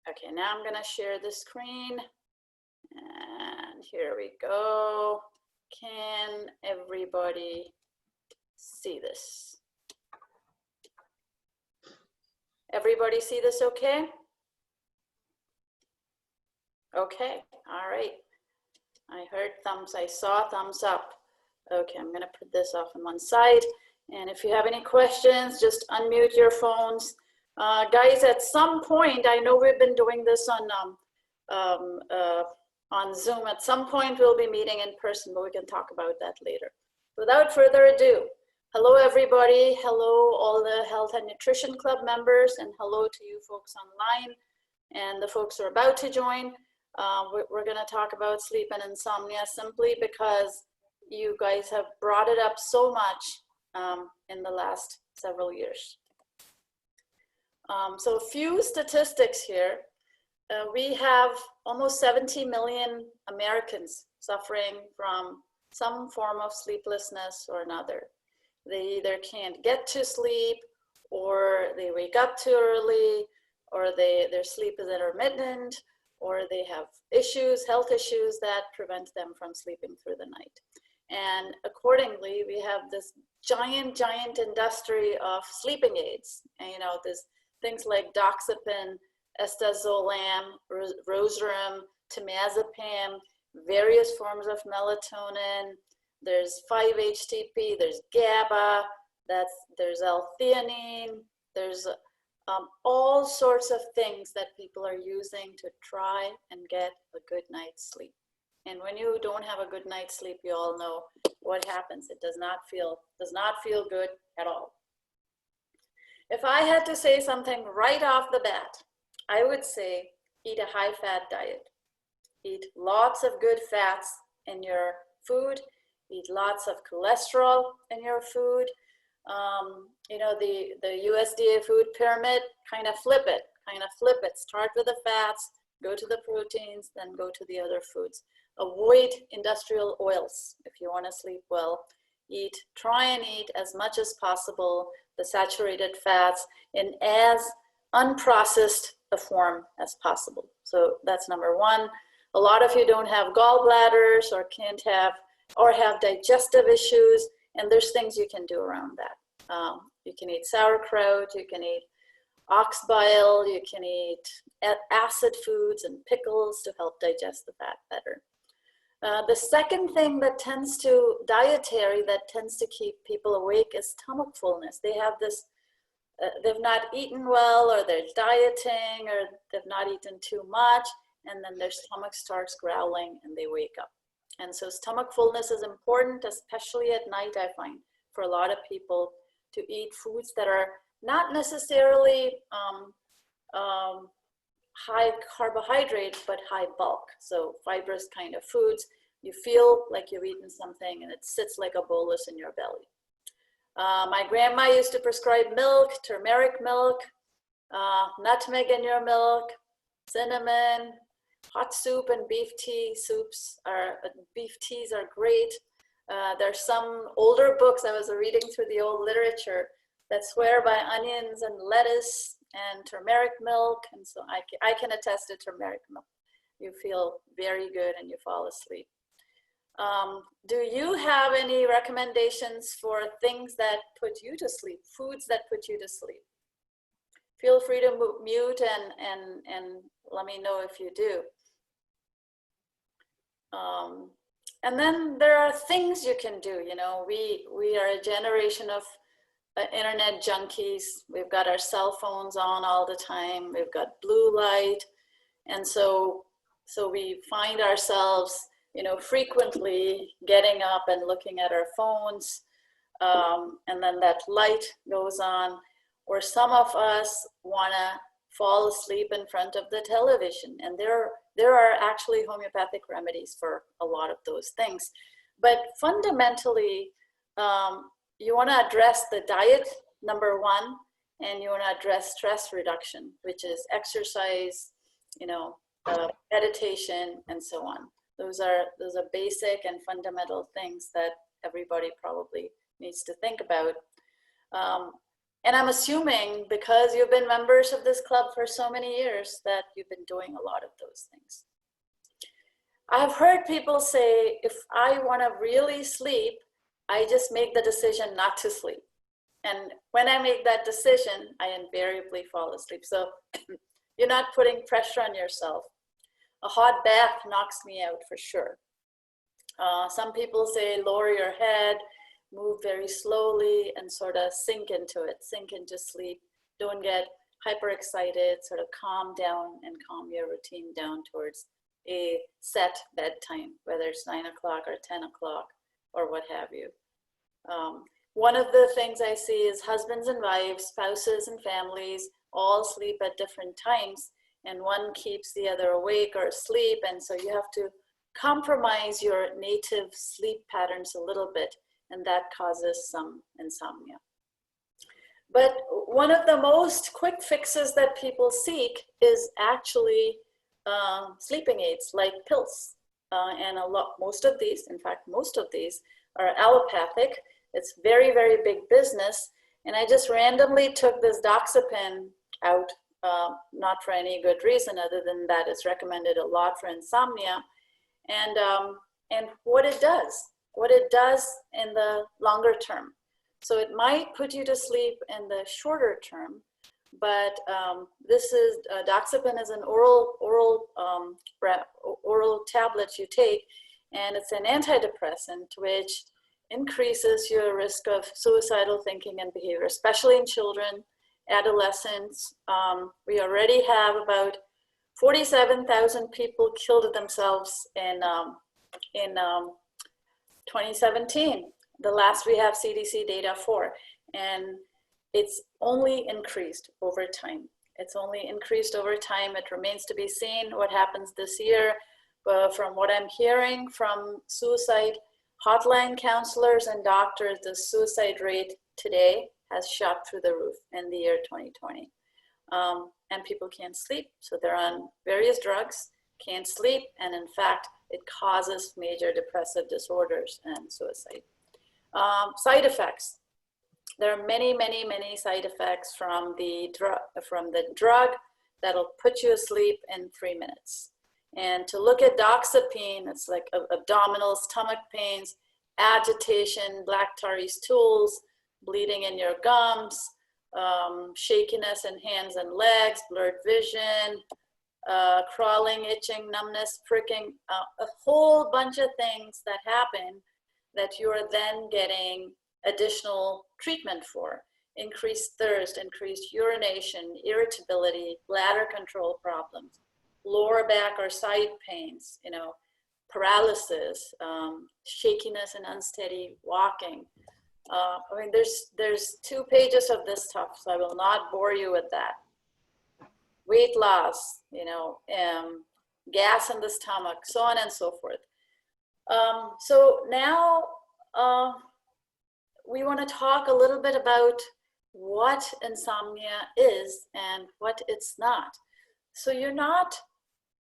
Okay, now I'm gonna share the screen. And here we go. Can everybody see this? Everybody see this okay? Okay, all right. I heard thumbs, I saw thumbs up. Okay, I'm gonna put this off on one side. And if you have any questions, just unmute your phones. Guys, at some point, I know we've been doing this on Zoom. At some point, we'll be meeting in person, but we can talk about that later. Without further ado, hello everybody. Hello all the Health and Nutrition Club members, and hello to you folks online and the folks who are about to join. We're gonna talk about sleep and insomnia simply because you guys have brought it up so much in the last several years. So a few statistics here. We have almost 70 million Americans suffering from some form of sleeplessness or another. They either can't get to sleep, or they wake up too early, or their sleep is intermittent, or they have issues, health issues that prevent them from sleeping through the night. And accordingly, we have this giant industry of sleeping aids. And you know, there's things like doxepin, estazolam, roserum, temazepam, various forms of melatonin. There's 5-HTP, there's GABA, there's L-theanine, there's all sorts of things that people are using to try and get a good night's sleep. And when you don't have a good night's sleep, you all know what happens. It does not feel good at all. If I had to say something right off the bat, I would say eat a high-fat diet. Eat lots of good fats in your food. Eat lots of cholesterol in your food. You know, the USDA food pyramid, kind of flip it. Start with the fats, go to the proteins, then go to the other foods. Avoid industrial oils if you want to sleep well. Try and eat as much as possible the saturated fats in as unprocessed a form as possible. So that's number one. A lot of you don't have gallbladders or can't have, or have digestive issues, and there's things you can do around that. You can eat sauerkraut, you can eat ox bile, you can eat acid foods and pickles to help digest the fat better. The second thing that dietary that tends to keep people awake is stomach fullness. They have this, they've not eaten well, or they're dieting, or they've not eaten too much, and then their stomach starts growling and they wake up. And so stomach fullness is important, especially at night, I find, for a lot of people to eat foods that are not necessarily high carbohydrate, but high bulk. So fibrous kind of foods. You feel like you've eaten something and it sits like a bolus in your belly. My grandma used to prescribe milk, turmeric milk, nutmeg in your milk, cinnamon, hot soup and beef teas are great. There's some older books, I was reading through the old literature, that swear by onions and lettuce and turmeric milk, and so I can attest to turmeric milk. You feel very good and you fall asleep. Do you have any recommendations for things that put you to sleep, foods that put you to sleep? Feel free to mute and let me know if you do. And then there are things you can do. You know, we are a generation of internet junkies. We've got our cell phones on all the time. We've got blue light. And so we find ourselves, you know, frequently getting up and looking at our phones. And then that light goes on. Or some of us want to fall asleep in front of the television. And there are actually homeopathic remedies for a lot of those things. But fundamentally, you want to address the diet, number one, and you want to address stress reduction, which is exercise, you know, meditation, and so on. Those are basic and fundamental things that everybody probably needs to think about. And I'm assuming because you've been members of this club for so many years that you've been doing a lot of those things. I've heard people say, if I want to really sleep, I just make the decision not to sleep. And when I make that decision, I invariably fall asleep. So you're not putting pressure on yourself. A hot bath knocks me out for sure. Some people say lower your head, move very slowly and sort of sink into it, sink into sleep. Don't get hyper excited, sort of calm down and calm your routine down towards a set bedtime, whether it's 9 o'clock or 10 o'clock or what have you. One of the things I see is husbands and wives, spouses and families all sleep at different times, and one keeps the other awake or asleep, and so you have to compromise your native sleep patterns a little bit, and that causes some insomnia. But one of the most quick fixes that people seek is actually sleeping aids like pills. And most of these, in fact, most of these are allopathic. It's very, very big business. And I just randomly took this doxepin out, not for any good reason other than that it's recommended a lot for insomnia. And what it does in the longer term. So it might put you to sleep in the shorter term, but this is, doxepin is an oral tablet you take, and it's an antidepressant which increases your risk of suicidal thinking and behavior, especially in children, adolescents. We already have about 47,000 people killed themselves in 2017, the last we have CDC data for, and it's only increased over time. It's only increased over time. It remains to be seen what happens this year, but from what I'm hearing from suicide hotline counselors and doctors, the suicide rate today has shot through the roof in the year 2020. And people can't sleep, so they're on various drugs, can't sleep, and in fact, it causes major depressive disorders and suicide. Side effects. There are many, many, many side effects from the drug that'll put you asleep in 3 minutes. And to look at doxepin, it's like abdominal, stomach pains, agitation, black tarry stools, bleeding in your gums, shakiness in hands and legs, blurred vision, crawling, itching, numbness, pricking, a whole bunch of things that happen that you are then getting additional treatment for. Increased thirst, increased urination, irritability, bladder control problems, lower back or side pains, paralysis, shakiness and unsteady walking. I mean, there's 2 pages of this stuff, so I will not bore you with that. Weight loss, gas in the stomach, so on and so forth. So now we want to talk a little bit about what insomnia is and what it's not. So you're not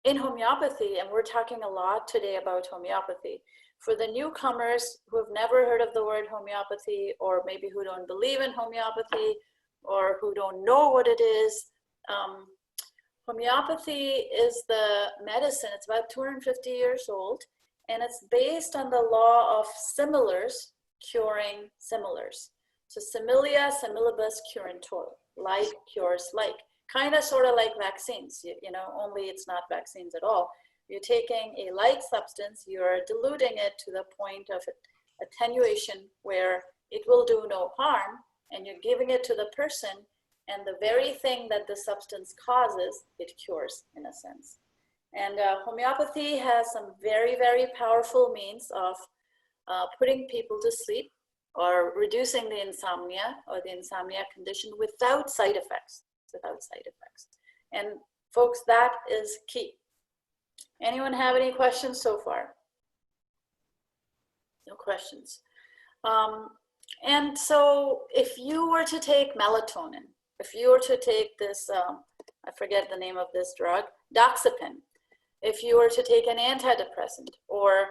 in homeopathy, and we're talking a lot today about homeopathy. For the newcomers who have never heard of the word homeopathy, or maybe who don't believe in homeopathy, or who don't know what it is, homeopathy is the medicine. It's about 250 years old, and it's based on the law of similars curing similars. So similia similibus curantur, like cures like. Kind of sort of like vaccines, only it's not vaccines at all. You're taking a like substance, you're diluting it to the point of attenuation where it will do no harm, and you're giving it to the person, and the very thing that the substance causes, it cures in a sense. And homeopathy has some very, very powerful means of putting people to sleep or reducing the insomnia or the insomnia condition without side effects. And folks, that is key. Anyone have any questions so far? No questions. And so if you were to take melatonin, if you were to take this, I forget the name of this drug, doxepin, if you were to take an antidepressant or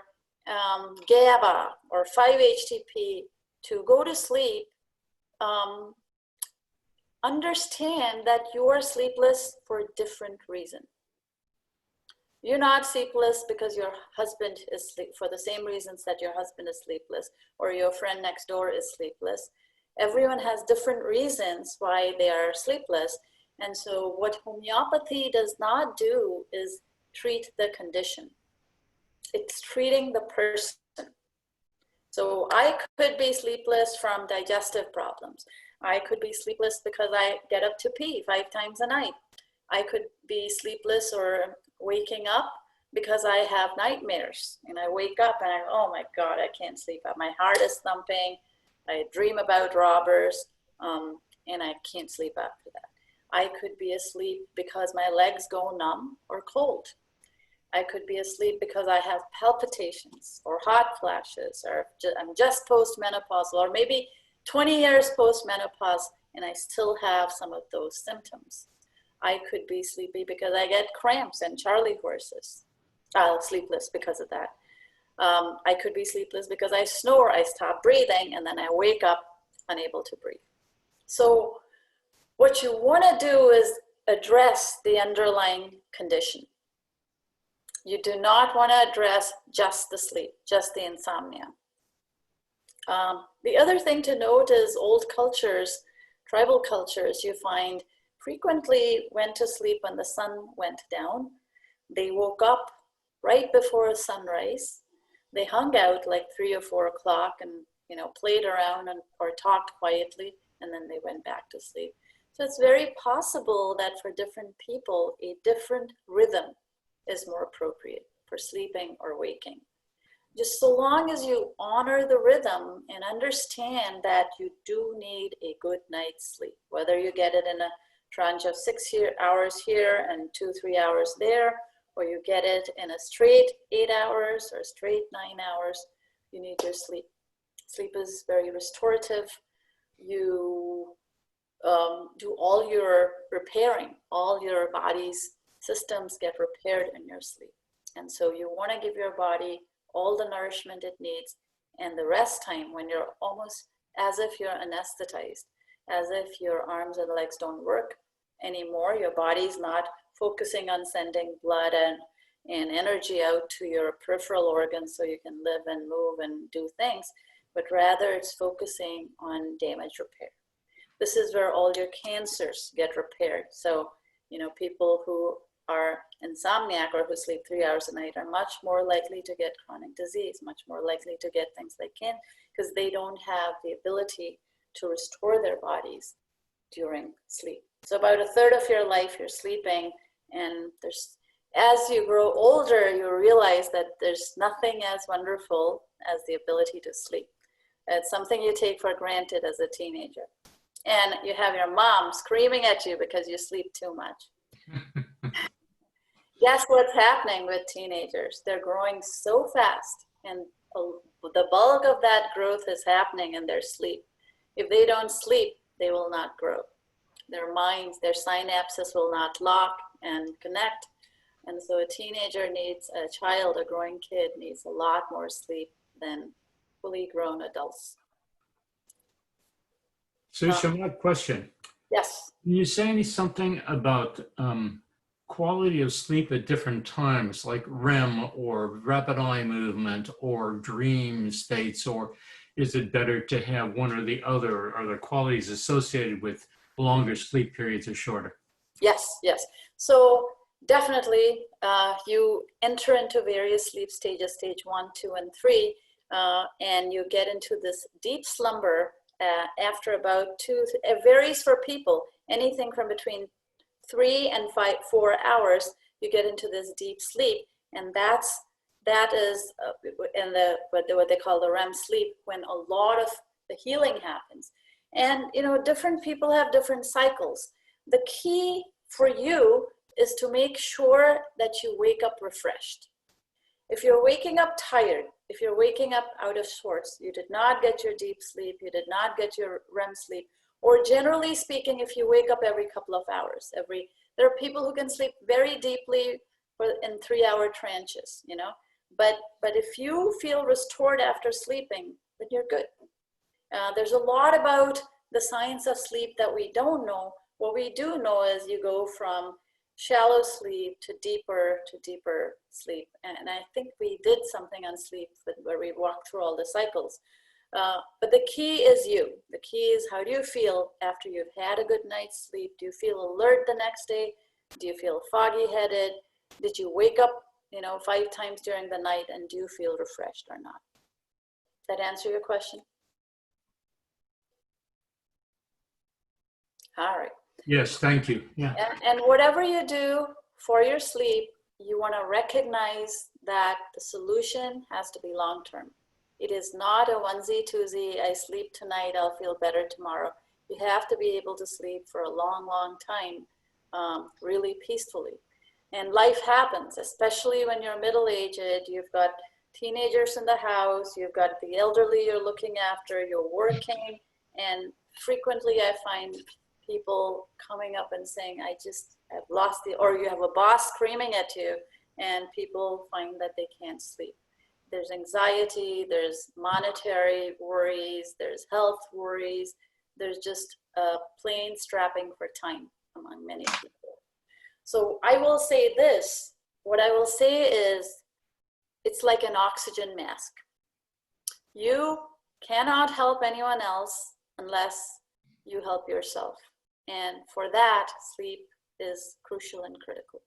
GABA or 5-HTP to go to sleep, understand that you are sleepless for a different reason. You're not sleepless because your husband is sleep for the same reasons that your husband is sleepless, or your friend next door is sleepless. Everyone has different reasons why they are sleepless. And so what homeopathy does not do is treat the condition. It's treating the person. So I could be sleepless from digestive problems. I could be sleepless because I get up to pee 5 times a night. I could be sleepless or waking up because I have nightmares, and I wake up and oh my God, I can't sleep. My heart is thumping. I dream about robbers, and I can't sleep after that. I could be asleep because my legs go numb or cold. I could be asleep because I have palpitations or hot flashes, or I'm just postmenopausal, or maybe 20 years postmenopause and I still have some of those symptoms. I could be sleepy because I get cramps and Charlie horses. Sleepless because of that. I could be sleepless because I snore, I stop breathing, and then I wake up unable to breathe. So what you want to do is address the underlying condition. You do not want to address just the sleep, just the insomnia. The other thing to note is old cultures, tribal cultures, you find frequently went to sleep when the sun went down. They woke up right before sunrise. They hung out like 3 or 4 o'clock and played around or talked quietly, and then they went back to sleep. So it's very possible that for different people, a different rhythm is more appropriate for sleeping or waking. Just so long as you honor the rhythm and understand that you do need a good night's sleep, whether you get it in a tranche of 6 hours here and 2-3 hours there, or you get it in a straight 8 hours or straight 9 hours, you need your sleep. Sleep is very restorative. You do all your repairing, all your body's systems get repaired in your sleep. And so you want to give your body all the nourishment it needs, and the rest time when you're almost as if you're anesthetized, as if your arms and legs don't work anymore, your body's not focusing on sending blood and energy out to your peripheral organs so you can live and move and do things, but rather it's focusing on damage repair. This is where all your cancers get repaired. So, people who are insomniac or who sleep 3 hours a night are much more likely to get chronic disease, much more likely to get things like cancer, because they don't have the ability to restore their bodies during sleep. So about 1/3 of your life you're sleeping, and as you grow older, you realize that there's nothing as wonderful as the ability to sleep. It's something you take for granted as a teenager. And you have your mom screaming at you because you sleep too much. Guess what's happening with teenagers? They're growing so fast, and the bulk of that growth is happening in their sleep. If they don't sleep, they will not grow. Their minds, their synapses will not lock and connect. And so a teenager needs, a child, a growing kid needs a lot more sleep than fully grown adults. Susha, one question. Yes. Can you say something about quality of sleep at different times, like REM or rapid eye movement or dream states, or is it better to have one or the other? Are there qualities associated with longer sleep periods or shorter? Yes, yes. So definitely you enter into various sleep stages, stage 1, 2, and 3, and you get into this deep slumber after about 2, it varies for people, anything from between 3 and 4 hours, you get into this deep sleep, and that is in what they call the REM sleep, when a lot of the healing happens. And different people have different cycles. The key for you is to make sure that you wake up refreshed. If you're waking up tired, if you're waking up out of sorts, you did not get your deep sleep, you did not get your REM sleep, or generally speaking, if you wake up every couple of hours, there are people who can sleep very deeply in 3-hour tranches, but if you feel restored after sleeping, then you're good. There's a lot about the science of sleep that we don't know. What we do know is you go from shallow sleep to deeper sleep. And I think we did something on sleep where we walked through all the cycles. But the key is you. The key is, how do you feel after you've had a good night's sleep? Do you feel alert the next day? Do you feel foggy headed? Did you wake up, 5 times during the night, and do you feel refreshed or not? That answer your question? All right. Yes, thank you. Yeah. And whatever you do for your sleep, you want to recognize that the solution has to be long-term. It is not a onesie twosie, I sleep tonight, I'll feel better tomorrow. You have to be able to sleep for a long, long time, really peacefully. And life happens, especially when you're middle-aged, you've got teenagers in the house, you've got the elderly you're looking after, you're working, and frequently I find people coming up and saying, I've lost or you have a boss screaming at you, and people find that they can't sleep. There's anxiety, there's monetary worries, there's health worries, there's just plain strapping for time among many people. So I will say this, what I will say is, it's like an oxygen mask. You cannot help anyone else unless you help yourself. And for that, sleep is crucial and critical.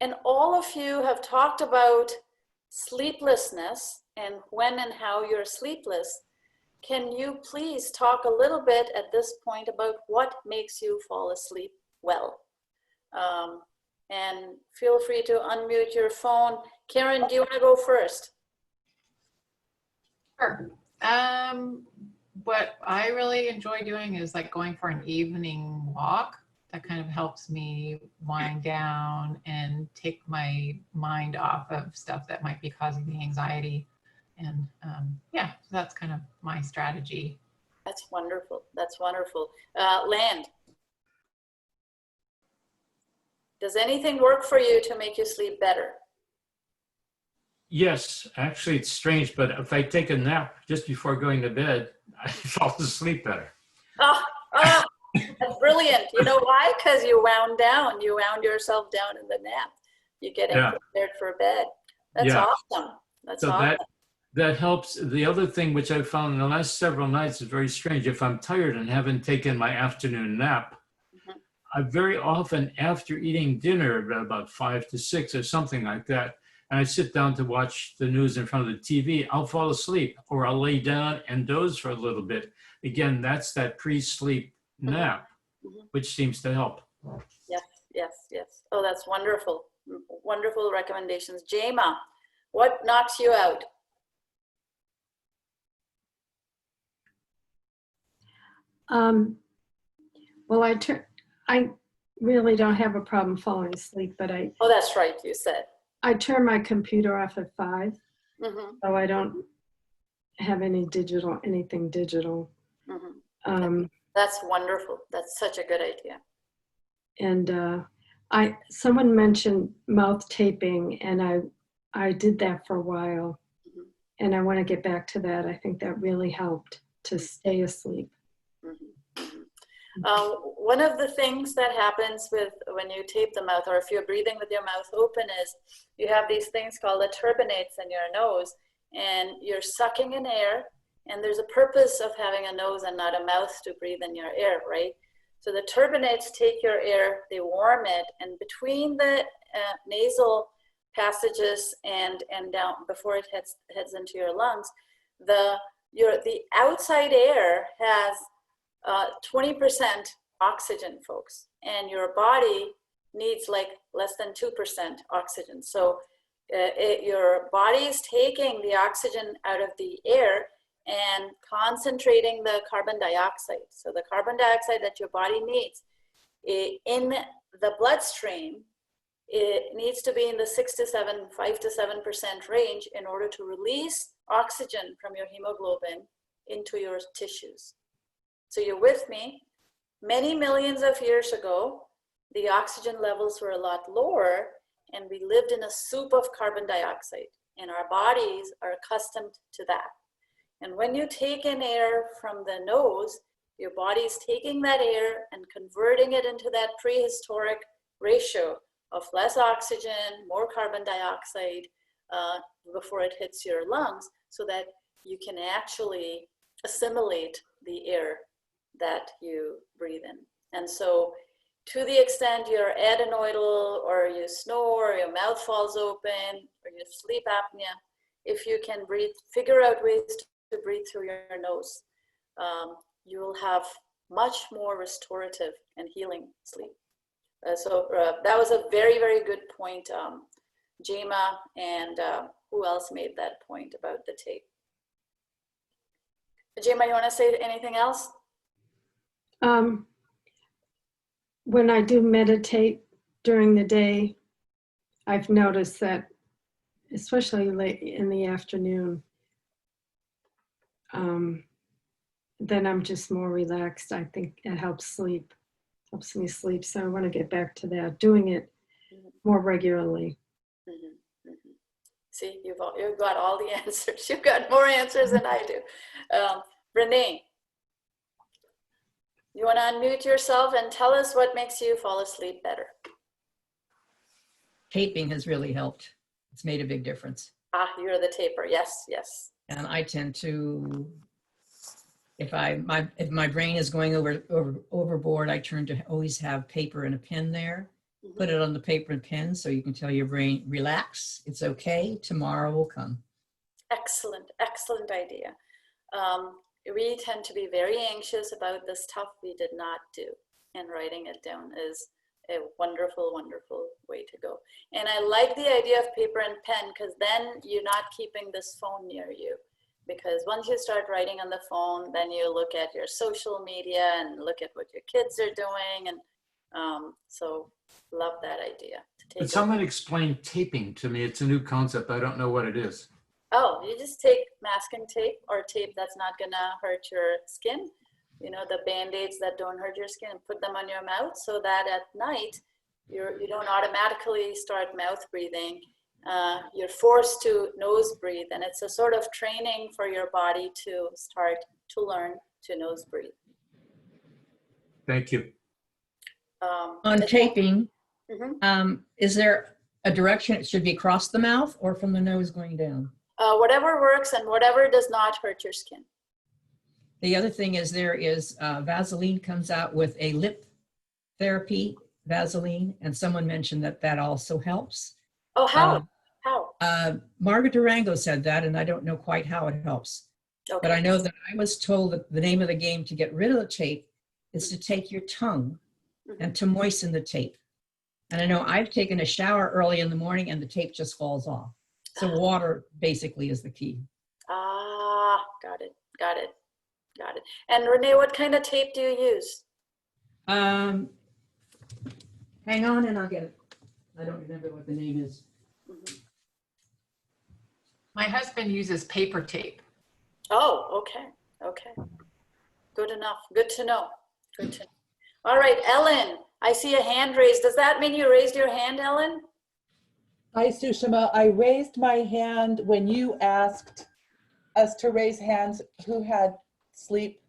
And all of you have talked about sleeplessness and when and how you're sleepless. Can you please talk a little bit at this point about what makes you fall asleep well? And feel free to unmute your phone. Karen, do you want to go first? Sure. What I really enjoy doing is like going for an evening walk. That kind of helps me wind down and take my mind off of stuff that might be causing me anxiety. And yeah, so that's kind of my strategy. That's wonderful. That's wonderful. Land. Does anything work for you to make you sleep better? Yes, actually it's strange, but if I take a nap just before going to bed, I fall asleep better. Oh, that's brilliant. You know why? Because you wound down. You wound yourself down in the nap. You're getting prepared for bed. That's awesome. That's so awesome. That helps. The other thing which I've found in the last several nights is very strange. If I'm tired and haven't taken my afternoon nap, I very often, after eating dinner at about 5 to 6 or something like that, and I sit down to watch the news in front of the TV, I'll fall asleep, or I'll lay down and doze for a little bit. Again, that's that pre-sleep nap, which seems to help. Yes, yes, yes. Oh, that's wonderful. Wonderful recommendations. Jema, what knocks you out? Well, I really don't have a problem falling asleep, but Oh, that's right, you said. I turn my computer off at 5, so I don't have anything digital. That's wonderful. That's such a good idea. And someone mentioned mouth taping, and I did that for a while, and I want to get back to that. I think that really helped to stay asleep. One of the things that happens when you tape the mouth, or if you're breathing with your mouth open, is you have these things called the turbinates in your nose, and you're sucking in air, and there's a purpose of having a nose and not a mouth to breathe in your air, right? So the turbinates take your air, they warm it, and between the nasal passages and down before it heads into your lungs, the outside air has 20% oxygen, folks, and your body needs like less than 2% oxygen. So your body is taking the oxygen out of the air and concentrating the carbon dioxide. So the carbon dioxide that your body needs in the bloodstream, it needs to be in the 5 to 7% range in order to release oxygen from your hemoglobin into your tissues. So you're with me. Many millions of years ago, the oxygen levels were a lot lower, and we lived in a soup of carbon dioxide, and our bodies are accustomed to that. And when you take in air from the nose, your body's taking that air and converting it into that prehistoric ratio of less oxygen, more carbon dioxide before it hits your lungs, so that you can actually assimilate the air that you breathe in. And so to the extent you're adenoidal or you snore, or your mouth falls open, or you have sleep apnea, if you can breathe, figure out ways to breathe through your nose, you will have much more restorative and healing sleep. So that was a very, very good point, Jema, and who else made that point about the tape? Jema, you want to say anything else? When I do meditate during the day, I've noticed that, especially late in the afternoon, then I'm just more relaxed. I think it helps me sleep. So I want to get back to that, doing it more regularly. Mm-hmm. Mm-hmm. See, you've got all the answers. You've got more answers than I do. Renee, you want to unmute yourself and tell us what makes you fall asleep better? Taping has really helped. It's made a big difference. Ah, you're the taper. Yes, yes. And I tend to, if my brain is going overboard, I turn to always have paper and a pen there. Mm-hmm. Put it on the paper and pen so you can tell your brain, relax, it's okay, tomorrow will come. Excellent, excellent idea. We tend to be very anxious about the stuff we did not do, and writing it down is a wonderful, wonderful way to go. And I like the idea of paper and pen, because then you're not keeping this phone near you. Because once you start writing on the phone, then you look at your social media and look at what your kids are doing. And so love that idea. But someone explained taping to me. It's a new concept. I don't know what it is. Oh, you just take masking tape, or tape that's not gonna hurt your skin. You know, the Band-Aids that don't hurt your skin, and put them on your mouth so that at night you don't automatically start mouth breathing. You're forced to nose breathe, and it's a sort of training for your body to start to learn to nose breathe. Thank you. On taping, Mm-hmm. is there a direction it should be across the mouth or from the nose going down? Whatever works and whatever does not hurt your skin. The other thing is there is Vaseline comes out with a lip therapy, Vaseline, and someone mentioned that also helps. Oh, how? How? Margaret Durango said that, and I don't know quite how it helps. Okay. But I know that I was told that the name of the game to get rid of the tape is to take your tongue and to moisten the tape. And I know I've taken a shower early in the morning and the tape just falls off. So water basically is the key. Ah, got it, got it, got it. And Renee, what kind of tape do you use? Hang on and I'll get it. I don't remember what the name is. My husband uses paper tape. Oh, okay, okay. Good enough, good to know, good to know. All right, Ellen, I see a hand raised. Does that mean you raised your hand, Ellen? Hi, Sushma. I raised my hand when you asked us to raise hands who had sleep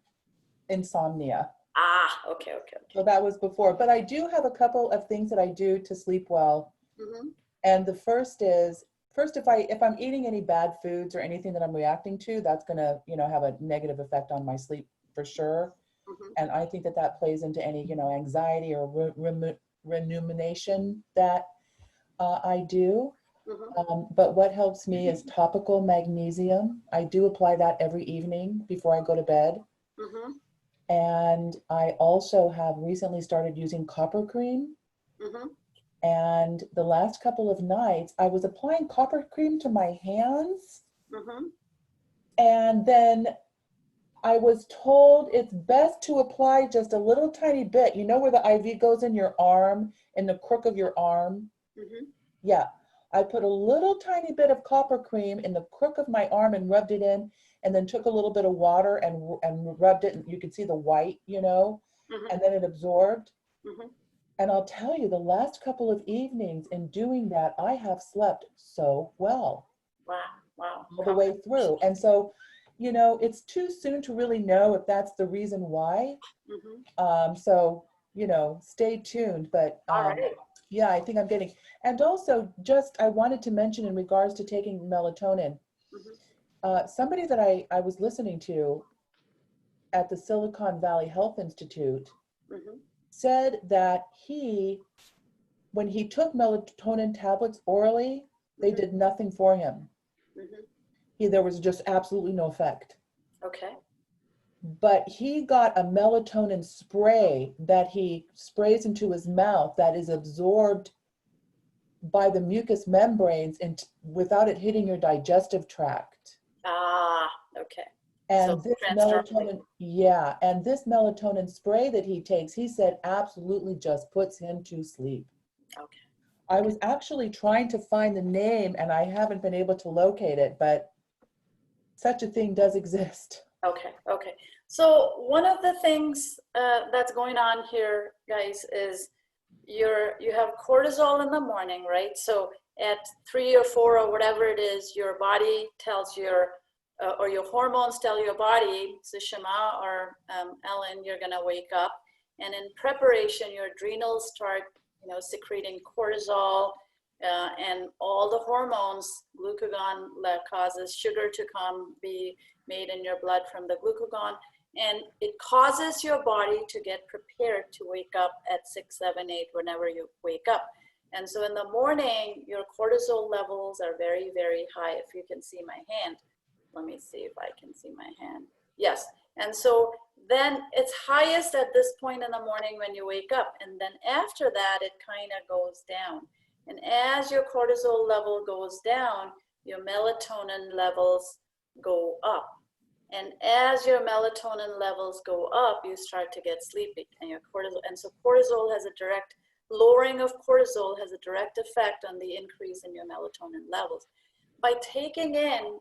insomnia. Ah, okay, okay, okay. So that was before. But I do have a couple of things that I do to sleep well. Mm-hmm. And the first is, if I'm eating any bad foods or anything that I'm reacting to, that's gonna, have a negative effect on my sleep for sure. Mm-hmm. And I think that plays into any, anxiety or rumination that I do. Mm-hmm. But what helps me is topical magnesium. I do apply that every evening before I go to bed. Mm-hmm. And I also have recently started using copper cream. Mm-hmm. And the last couple of nights, I was applying copper cream to my hands. Mm-hmm. And then I was told it's best to apply just a little tiny bit. You know where the IV goes in your arm, in the crook of your arm? Mm-hmm. Yeah. I put a little tiny bit of copper cream in the crook of my arm and rubbed it in, and then took a little bit of water and rubbed it, and you could see the white, Mm-hmm. and then it absorbed. Mm-hmm. And I'll tell you, the last couple of evenings in doing that, I have slept so well. Wow, wow. All the way through. And so you know, it's too soon to really know if that's the reason why. So, you know, stay tuned. But All right. yeah, I think I'm getting, and also just, I wanted to mention in regards to taking melatonin, somebody that I was listening to at the Silicon Valley Health Institute said that when he took melatonin tablets orally, they did nothing for him. There was just absolutely no effect. Okay. But he got a melatonin spray that he sprays into his mouth that is absorbed by the mucous membranes and without it hitting your digestive tract. Ah, okay. And So this melatonin, and this melatonin spray that he takes, he said absolutely just puts him to sleep. Okay. I was actually trying to find the name and I haven't been able to locate it, but such a thing does exist. Okay, okay. So one of the things that's going on here, guys, is you have cortisol in the morning, right? So at 3 or 4 or whatever it is, your body tells your or your hormones tell your body, Sushma or Ellen, you're gonna wake up, and in preparation, your adrenals start, secreting cortisol, and all the hormones. Glucagon causes sugar to be made in your blood from the glucagon, and it causes your body to get prepared to wake up at 6, 7, 8, whenever you wake up. And so in the morning, your cortisol levels are very, very high. If you can see my hand, let me see if I can see my hand. Yes. And so then it's highest at this point in the morning when you wake up. And then after that, it kind of goes down. And as your cortisol level goes down, your melatonin levels go up. And as your melatonin levels go up, you start to get sleepy, and your cortisol. And so lowering of cortisol has a direct effect on the increase in your melatonin levels. By taking in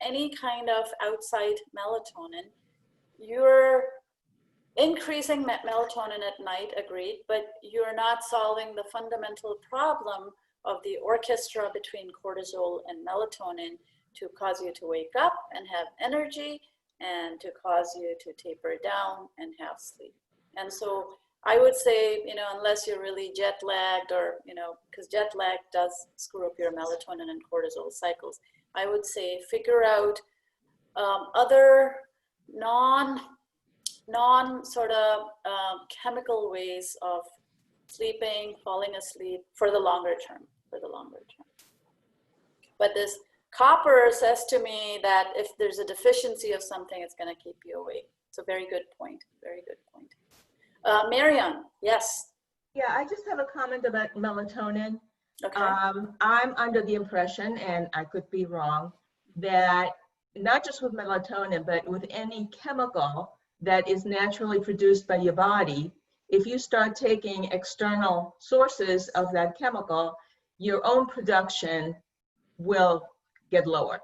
any kind of outside melatonin, you're increasing melatonin at night, agreed, but you're not solving the fundamental problem of the orchestra between cortisol and melatonin to cause you to wake up and have energy and to cause you to taper down and have sleep. And so I would say, unless you're really jet lagged or, because jet lag does screw up your melatonin and cortisol cycles, I would say figure out other non sort of chemical ways of sleeping, falling asleep for the longer term, But this copper says to me that if there's a deficiency of something, it's going to keep you awake. It's a very good point, very good point. Marianne, yes. Yeah, I just have a comment about melatonin. Okay. I'm under the impression, and I could be wrong, that not just with melatonin, but with any chemical that is naturally produced by your body, if you start taking external sources of that chemical, your own production will get lower.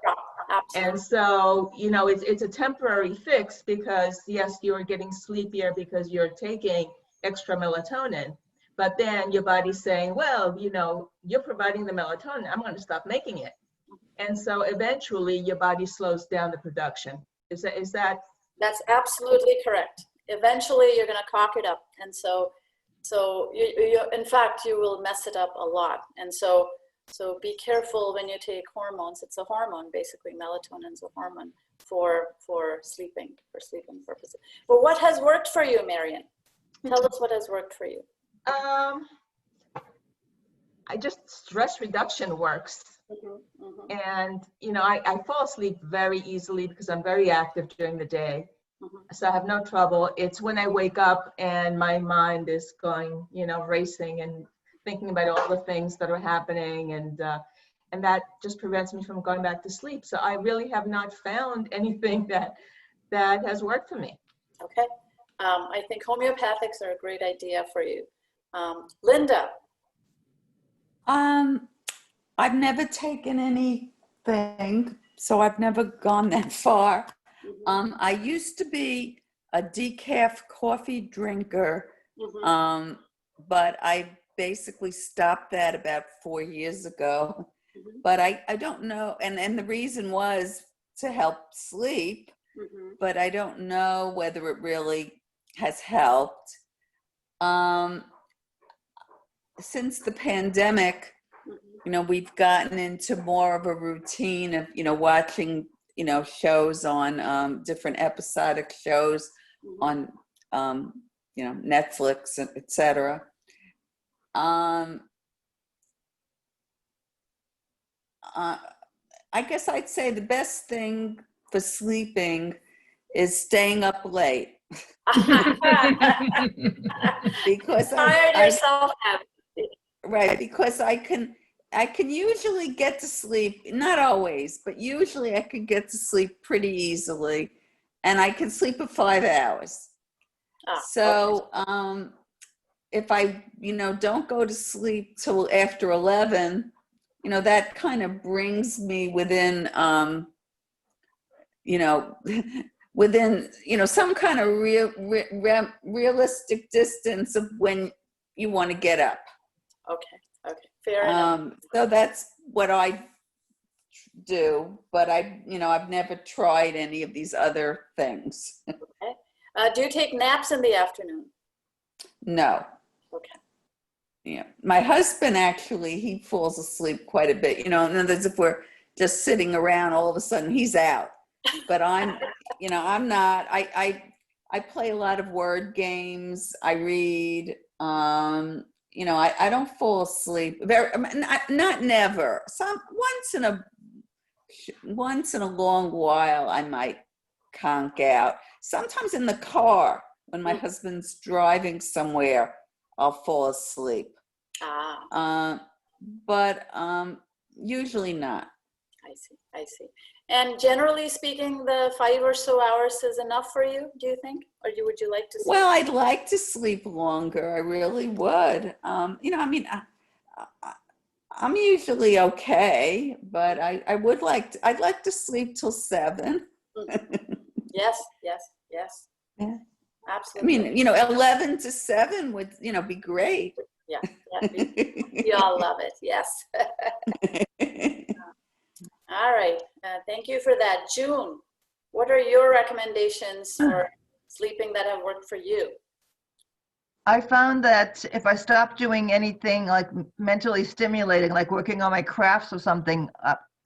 Absolutely. And so, it's a temporary fix because yes, you're getting sleepier because you're taking extra melatonin, but then your body's saying, well, you're providing the melatonin, I'm going to stop making it. And so eventually your body slows down the production. Is that? That's absolutely correct. Eventually you're going to cock it up. And so you in fact, you will mess it up a lot. And so be careful when you take hormones. It's a hormone, basically. Melatonin's a hormone for sleeping purposes. But what has worked for you, Marian? Tell us what has worked for you. Stress reduction works. And, I fall asleep very easily because I'm very active during the day. So I have no trouble. It's when I wake up and my mind is going, racing and thinking about all the things that are happening, and that just prevents me from going back to sleep. So I really have not found anything that has worked for me. Okay. I think homeopathics are a great idea for you. Linda. I've never taken anything, so I've never gone that far. I used to be a decaf coffee drinker, but I basically stopped that about 4 years ago. But I don't know, and the reason was to help sleep, but I don't know whether it really has helped. Since the pandemic, we've gotten into more of a routine of, watching, shows on different episodic shows on, Netflix, etc. I guess I'd say the best thing for sleeping is staying up late. Because Tired yourself out. Right, because I can usually get to sleep, not always, but usually I can get to sleep pretty easily, and I can sleep for 5 hours. So if I, don't go to sleep till after 11, that kind of brings me within, within, some kind of realistic distance of when you want to get up. Okay, fair enough. So that's what I do, but I've never tried any of these other things. Okay. Do you take naps in the afternoon? No. Okay. Yeah, my husband actually, he falls asleep quite a bit. In other words, if we're just sitting around, all of a sudden he's out. But I'm not. I play a lot of word games. I read. I don't fall asleep. Not never. Once in a long while, I might conk out. Sometimes in the car when my husband's driving somewhere, I'll fall asleep. But usually not. I see. And generally speaking, the 5 or so hours is enough for you, do you think? Or would you like to sleep? Well, I'd like to sleep longer. I really would. I'm usually okay, but I'd like to sleep till 7. Yes. Yeah. Absolutely. 11 to 7 would, be great. Yeah. We all love it. Yes. All right. Thank you for that. June, what are your recommendations for sleeping that have worked for you? I found that if I stop doing anything like mentally stimulating, like working on my crafts or something,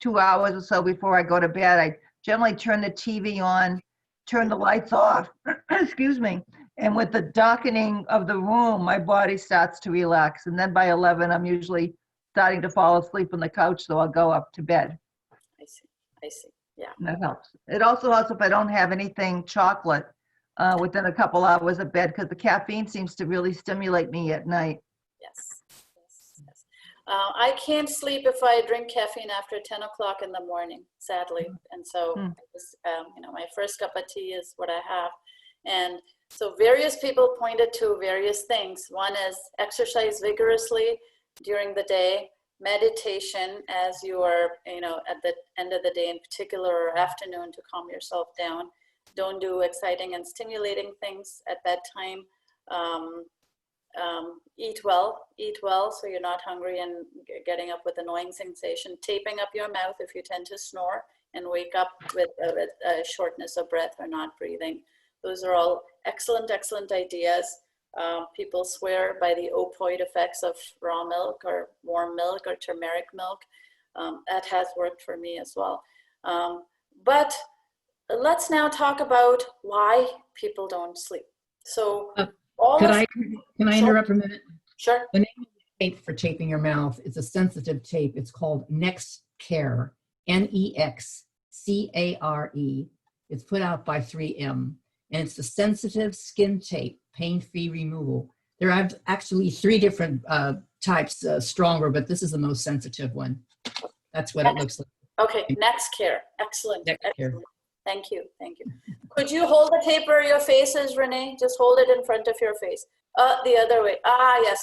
2 hours or so before I go to bed, I generally turn the TV on, turn the lights off, excuse me. And with the darkening of the room, my body starts to relax. And then by 11, I'm usually starting to fall asleep on the couch, so I'll go up to bed. I see. Yeah. And that helps. It also helps if I don't have anything chocolate within a couple hours of bed, because the caffeine seems to really stimulate me at night. Yes. I can't sleep if I drink caffeine after 10 o'clock in the morning, sadly. And so, my first cup of tea is what I have. And so various people pointed to various things. One is exercise vigorously during the day, meditation as you are, at the end of the day in particular, or afternoon, to calm yourself down. Don't do exciting and stimulating things at that time. Eat well so you're not hungry and getting up with annoying sensation. Taping up your mouth if you tend to snore and wake up with shortness of breath or not breathing. Those are all excellent ideas. People swear by the opioid effects of raw milk or warm milk or turmeric milk. That has worked for me as well. But let's now talk about why people don't sleep. So can I interrupt a minute? Sure. The name of the tape for taping your mouth is a sensitive tape. It's called Nexcare, Nexcare. It's put out by 3M, and it's a sensitive skin tape, pain-free removal. There are actually 3 different types, stronger, but this is the most sensitive one. That's what it looks like. Okay, Nexcare. Excellent. Nexcare. Excellent. Thank you. Could you hold the tape where your face is, Renee? Just hold it in front of your face. The other way.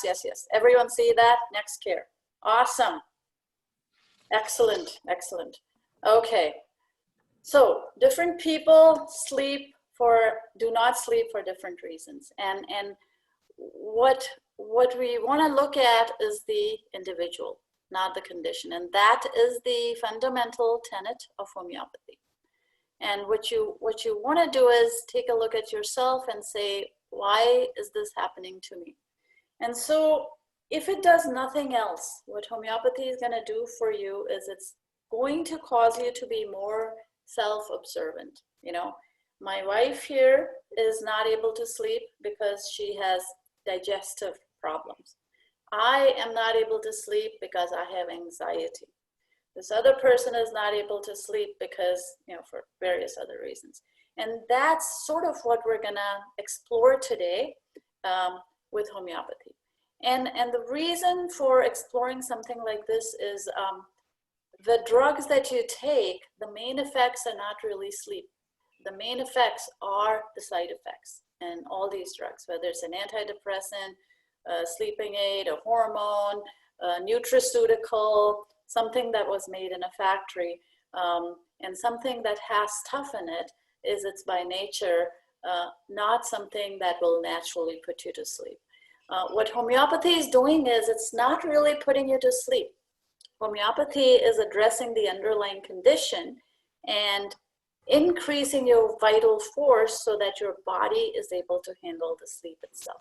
Yes. Everyone see that? Nexcare. Awesome. Excellent. Okay. So different people do not sleep for different reasons. And what we want to look at is the individual, not the condition. And that is the fundamental tenet of homeopathy. And what you want to do is take a look at yourself and say, why is this happening to me? And so if it does nothing else, what homeopathy is going to do for you is it's going to cause you to be more self-observant. You know, my wife here is not able to sleep because she has digestive problems. I am not able to sleep because I have anxiety. This other person is not able to sleep because, you know, for various other reasons. And that's sort of what we're gonna explore today with homeopathy. And the reason for exploring something like this is the drugs that you take, the main effects are not really sleep. The main effects are the side effects. And all these drugs, whether it's an antidepressant, a sleeping aid, a hormone, a nutraceutical, something that was made in a factory, and something that has stuff in it, is it's by nature not something that will naturally put you to sleep. What homeopathy is doing is it's not really putting you to sleep. Homeopathy is addressing the underlying condition and increasing your vital force so that your body is able to handle the sleep itself.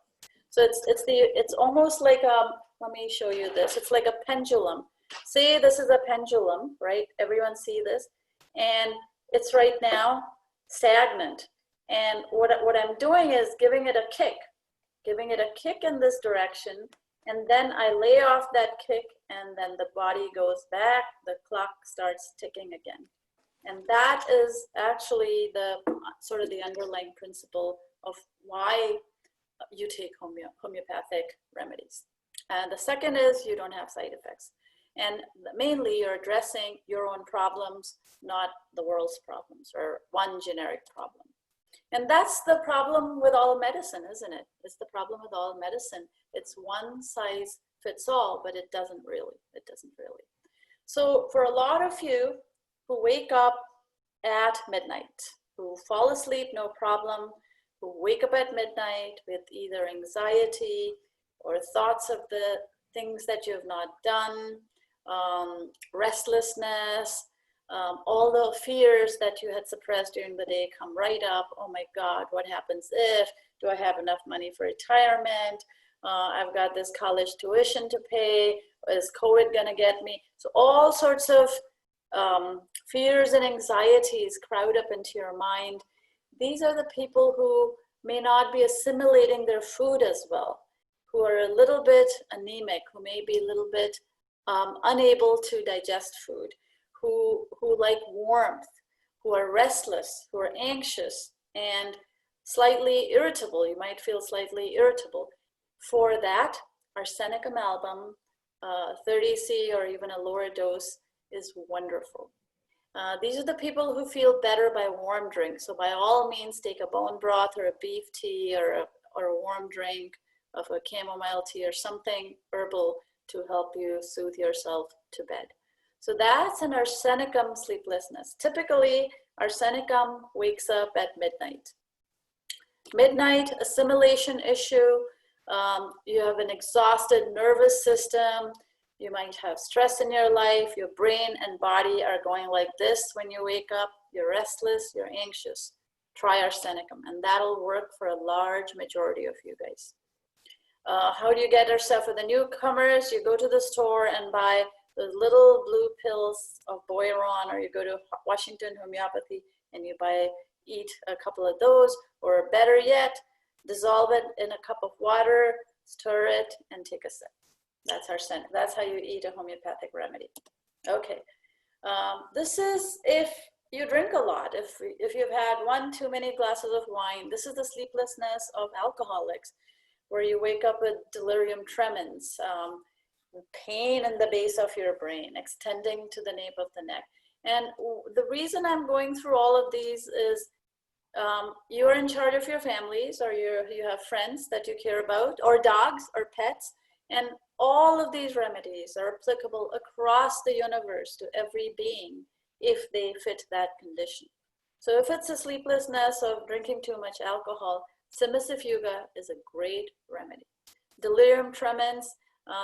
So it's almost like let me show you this. It's like a pendulum. Say this is a pendulum, right? Everyone see this? And it's right now stagnant. And what I'm doing is giving it a kick in this direction, and then I lay off that kick, and then the body goes back, the clock starts ticking again. And that is actually the sort of the underlying principle of why you take homeopathic remedies. And the second is you don't have side effects. And mainly you're addressing your own problems, not the world's problems or one generic problem. And that's the problem with all medicine, isn't it? It's the problem with all medicine. It's one size fits all, but it doesn't really. So for a lot of you who wake up at midnight, who fall asleep, no problem, who wake up at midnight with either anxiety or thoughts of the things that you have not done, restlessness, all the fears that you had suppressed during the day come right up. Oh my God, what happens if? Do I have enough money for retirement? I've got this college tuition to pay. Is COVID gonna get me? So all sorts of fears and anxieties crowd up into your mind. These are the people who may not be assimilating their food as well, who are a little bit anemic, who may be a little bit unable to digest food, who like warmth, who are restless, who are anxious, and slightly irritable. You might feel slightly irritable. For that, arsenic amalgam, 30C or even a lower dose is wonderful. These are the people who feel better by warm drinks. So by all means, take a bone broth or a beef tea or a warm drink of a chamomile tea or something herbal to help you soothe yourself to bed. So that's an arsenicum sleeplessness. Typically, arsenicum wakes up at midnight. Midnight assimilation issue. You have an exhausted nervous system. You might have stress in your life. Your brain and body are going like this when you wake up. You're restless, you're anxious. Try arsenicum, and that'll work for a large majority of you guys. How do you get yourself? For the newcomers, you go to the store and buy those little blue pills of Boiron, or you go to Washington Homeopathy and you eat a couple of those, or better yet, dissolve it in a cup of water, stir it, and take a sip. That's arsenic. That's how you eat a homeopathic remedy. Okay. This is if you drink a lot. If you've had one too many glasses of wine, this is the sleeplessness of alcoholics, where you wake up with delirium tremens, pain in the base of your brain, extending to the nape of the neck. And the reason I'm going through all of these is you're in charge of your families, or you have friends that you care about, or dogs or pets, and all of these remedies are applicable across the universe to every being if they fit that condition. So if it's a sleeplessness of drinking too much alcohol, submissive yoga is a great remedy. Delirium tremens,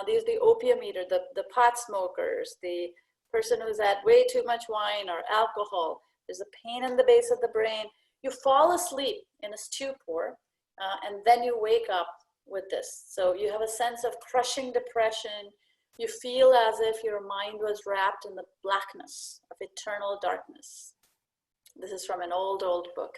these are the opium eater, the pot smokers, the person who's had way too much wine or alcohol. there's a pain in the base of the brain. You fall asleep in a stupor, and then you wake up with this. So you have a sense of crushing depression. You feel as if your mind was wrapped in the blackness of eternal darkness. This is from an old book.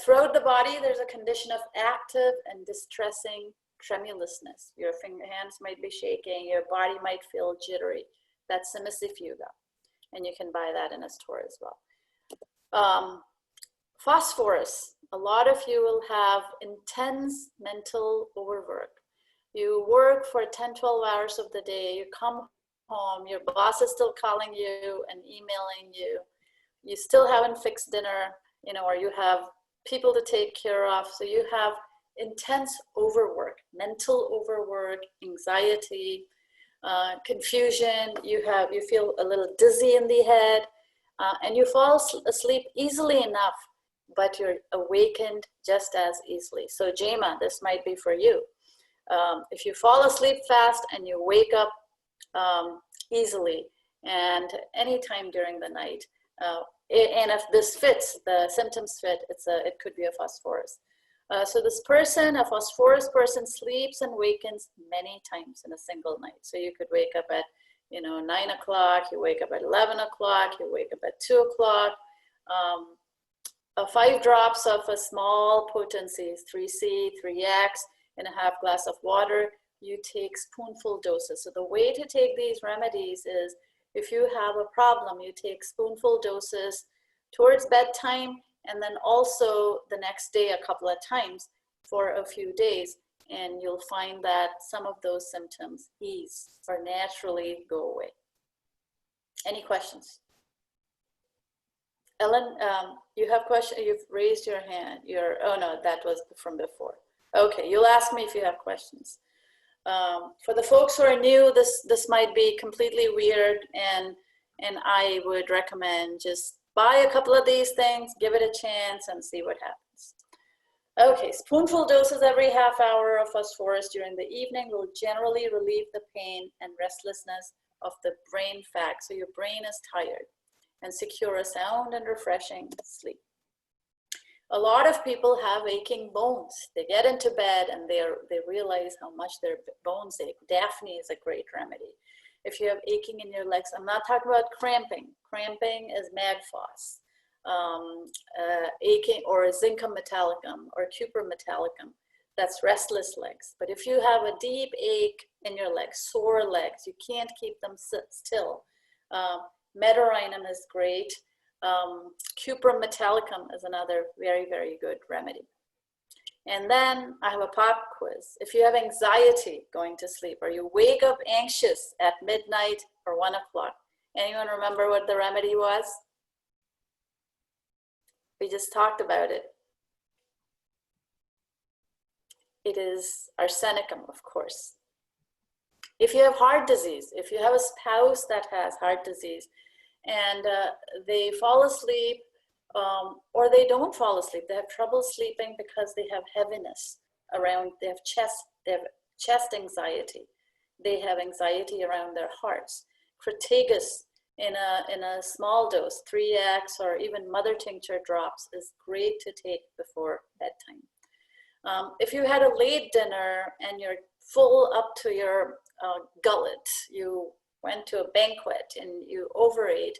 Throughout the body, there's a condition of active and distressing tremulousness. Your hands might be shaking, your body might feel jittery. That's semicifuga, and you can buy that in a store as well. Phosphorus. A lot of you will have intense mental overwork. You work for 10, 12 hours of the day, you come home, your boss is still calling you and emailing you, you still haven't fixed dinner, or you have people to take care of, so you have intense overwork, mental overwork, anxiety, confusion, you feel a little dizzy in the head, and you fall asleep easily enough, but you're awakened just as easily. So Jema, this might be for you. If you fall asleep fast and you wake up easily and anytime during the night, and if this fits, the symptoms fit, it could be a phosphorus. So this person, a phosphorus person, sleeps and wakens many times in a single night. So you could wake up at 9 o'clock, you wake up at 11 o'clock, you wake up at 2 o'clock. 5 drops of a small potency, 3C, 3X, in a half glass of water, you take spoonful doses. So the way to take these remedies is, if you have a problem, you take spoonful doses towards bedtime, and then also the next day a couple of times for a few days, and you'll find that some of those symptoms ease or naturally go away. Any questions? Ellen, you have questions? You've raised your hand. Oh no, that was from before. Okay, you'll ask me if you have questions. For the folks who are new, this might be completely weird, and I would recommend just buy a couple of these things, give it a chance, and see what happens. Okay, spoonful doses every half hour of phosphorus during the evening will generally relieve the pain and restlessness of the brain fag, so your brain is tired, and secure a sound and refreshing sleep. A lot of people have aching bones. They get into bed and they realize how much their bones ache. Daphne is a great remedy. If you have aching in your legs, I'm not talking about cramping. Cramping is magphos. Aching or zincum metallicum or cuprum metallicum, that's restless legs. But if you have a deep ache in your legs, sore legs, you can't keep them still, Meteorinum is great. Cuprum metallicum is another very, very good remedy. And then I have a pop quiz. If you have anxiety going to sleep, or you wake up anxious at midnight or 1 o'clock, anyone remember what the remedy was? We just talked about it. It is arsenicum, of course. If you have heart disease, if you have a spouse that has heart disease, and they fall asleep, or they don't fall asleep, they have trouble sleeping because they have heaviness around, they have chest anxiety, they have anxiety around their hearts. Crataegus in a small dose, 3X, or even mother tincture drops is great to take before bedtime. If you had a late dinner and you're full up to your gullet, you went to a banquet and you overate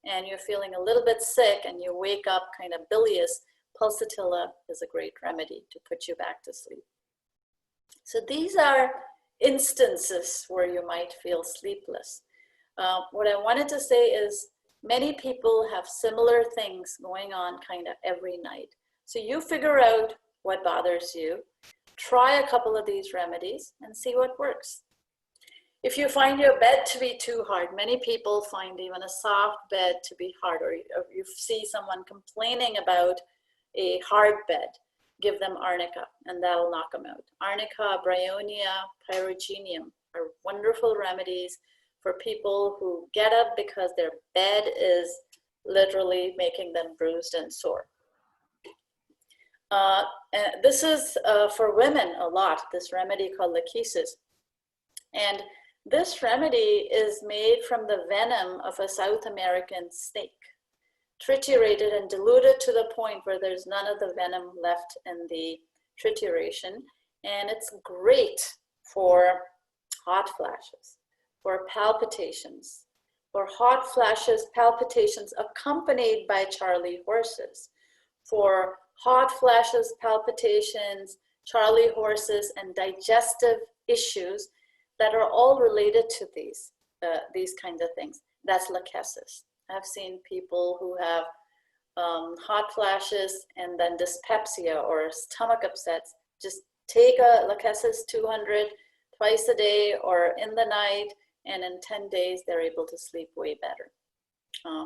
and you're feeling a little bit sick and you wake up kind of bilious, pulsatilla is a great remedy to put you back to sleep. So these are instances where you might feel sleepless. What I wanted to say is many people have similar things going on kind of every night. So you figure out what bothers you, try a couple of these remedies and see what works. If you find your bed to be too hard, many people find even a soft bed to be hard, or you see someone complaining about a hard bed, give them arnica and that'll knock them out. Arnica, bryonia, pyrogenium are wonderful remedies for people who get up because their bed is literally making them bruised and sore. And this is for women a lot, this remedy called lachesis. And this remedy is made from the venom of a South American snake. triturated and diluted to the point where there's none of the venom left in the trituration. And it's great for hot flashes, for palpitations, for hot flashes, palpitations accompanied by Charlie horses, for hot flashes, palpitations, Charlie horses, and digestive issues that are all related to these kinds of things. That's lachesis. I've seen people who have hot flashes and then dyspepsia or stomach upsets. Just take a lachesis 200 twice a day or in the night, and in 10 days, they're able to sleep way better.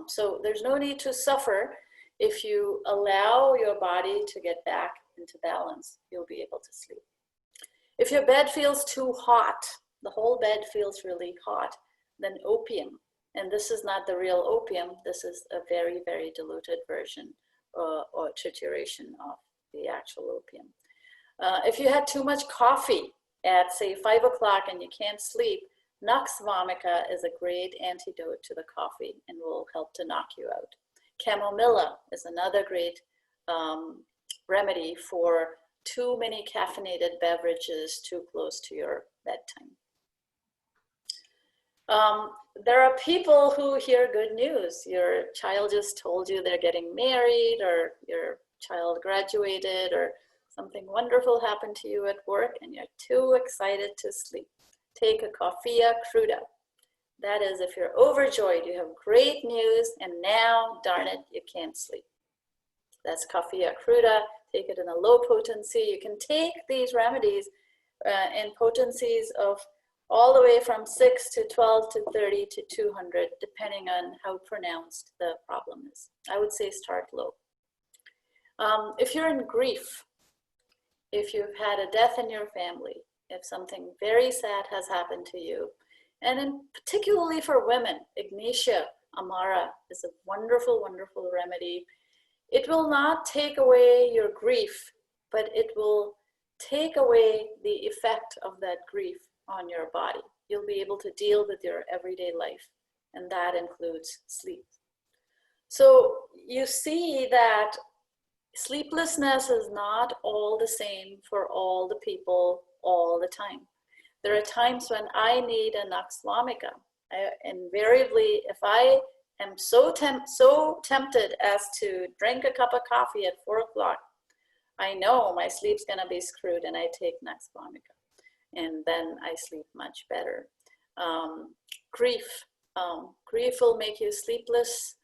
So there's no need to suffer. If you allow your body to get back into balance, you'll be able to sleep. If your bed feels too hot, the whole bed feels really hot, then opium. And this is not the real opium. This is a very, very diluted version or trituration of the actual opium. If you had too much coffee at, say, 5 o'clock and you can't sleep, Nux vomica is a great antidote to the coffee and will help to knock you out. Chamomilla is another great remedy for too many caffeinated beverages too close to your bedtime. There are people who hear good news. Your child just told you they're getting married, or your child graduated, or something wonderful happened to you at work, and you're too excited to sleep. Take a coffea cruda. That is, if you're overjoyed, you have great news, and now, darn it, you can't sleep. That's coffea cruda. Take it in a low potency. You can take these remedies in potencies of all the way from 6 to 12 to 30 to 200, depending on how pronounced the problem is. I would say start low. If you're in grief, if you've had a death in your family, if something very sad has happened to you, and particularly for women, Ignatia amara is a wonderful, wonderful remedy. It will not take away your grief, but it will take away the effect of that grief on your body. You'll be able to deal with your everyday life, and that includes sleep. So you see that sleeplessness is not all the same for all the people all the time. There are times when I need a Nux vomica. Invariably, if I am so tempted as to drink a cup of coffee at 4 o'clock, I know my sleep's gonna be screwed, and I take Nux vomica. And then I sleep much better. Grief. Grief will make you sleepless.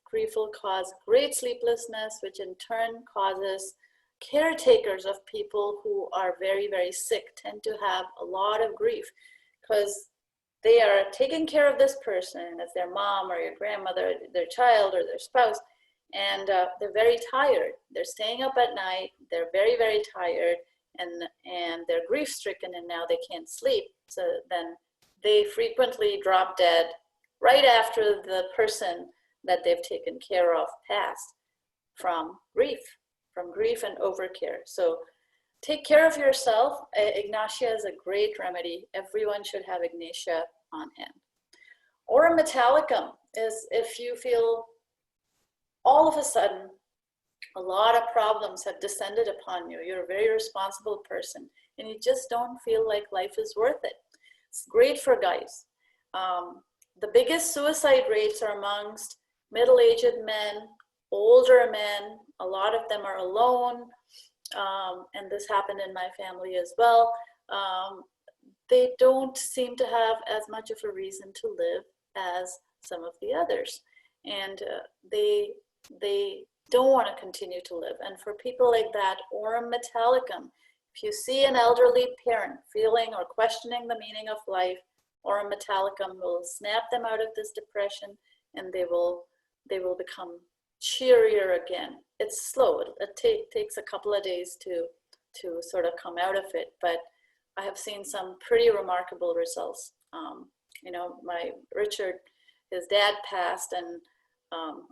Grief will cause great sleeplessness, which in turn causes caretakers of people who are very, very sick tend to have a lot of grief, because they are taking care of this person as their mom or your grandmother, their child or their spouse, and they're very tired. They're staying up at night. They're very, very tired. And they're grief-stricken, and now they can't sleep. So then they frequently drop dead right after the person that they've taken care of passed from grief and overcare. So take care of yourself. Ignatia is a great remedy. Everyone should have Ignatia on hand. Aurum metallicum is if you feel all of a sudden a lot of problems have descended upon you. You're a very responsible person, and you just don't feel like life is worth it. It's great for guys. The biggest suicide rates are amongst middle-aged men, older men. A lot of them are alone, and this happened in my family as well. They don't seem to have as much of a reason to live as some of the others, and they don't want to continue to live. And for people like that, aurum metallicum, if you see an elderly parent feeling or questioning the meaning of life, aurum metallicum will snap them out of this depression, and they will become cheerier again. It's slow. It takes a couple of days to sort of come out of it, but I have seen some pretty remarkable results. You know, my Richard, his dad passed, and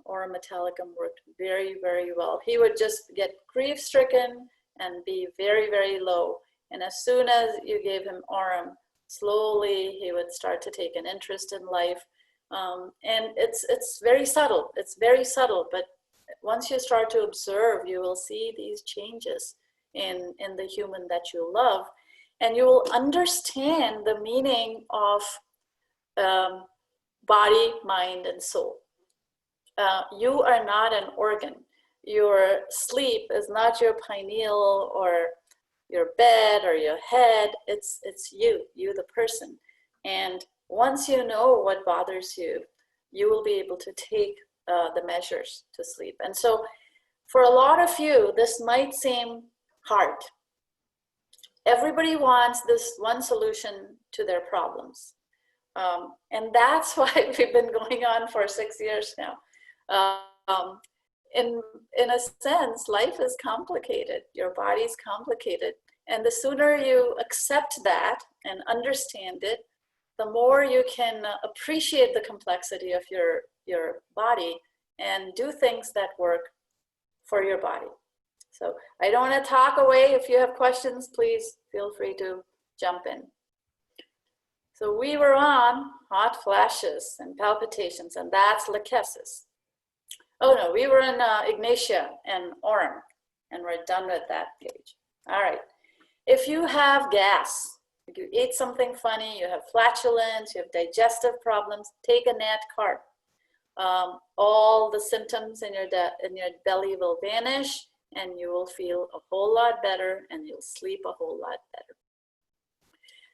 aurum metallicum worked very, very well. He would just get grief-stricken and be very, very low. And as soon as you gave him aurum, slowly he would start to take an interest in life. And it's very subtle. It's very subtle, but once you start to observe, you will see these changes in the human that you love, and you will understand the meaning of body, mind, and soul. You are not an organ. Your sleep is not your pineal or your bed or your head. It's you the person. And once you know what bothers you, you will be able to take the measures to sleep. And so for a lot of you, this might seem hard. Everybody wants this one solution to their problems. And that's why we've been going on for 6 years now. In a sense, life is complicated. Your body's complicated. And the sooner you accept that and understand it, the more you can appreciate the complexity of your body and do things that work for your body. So I don't want to talk away. If you have questions, please feel free to jump in. So we were on hot flashes and palpitations, and that's lachesis. Oh no, we were in Ignatia and Orem, and we're done with that page. All right. If you have gas, if you ate something funny, you have flatulence, you have digestive problems, take a nat carb. All the symptoms in your belly will vanish, and you will feel a whole lot better, and you'll sleep a whole lot better.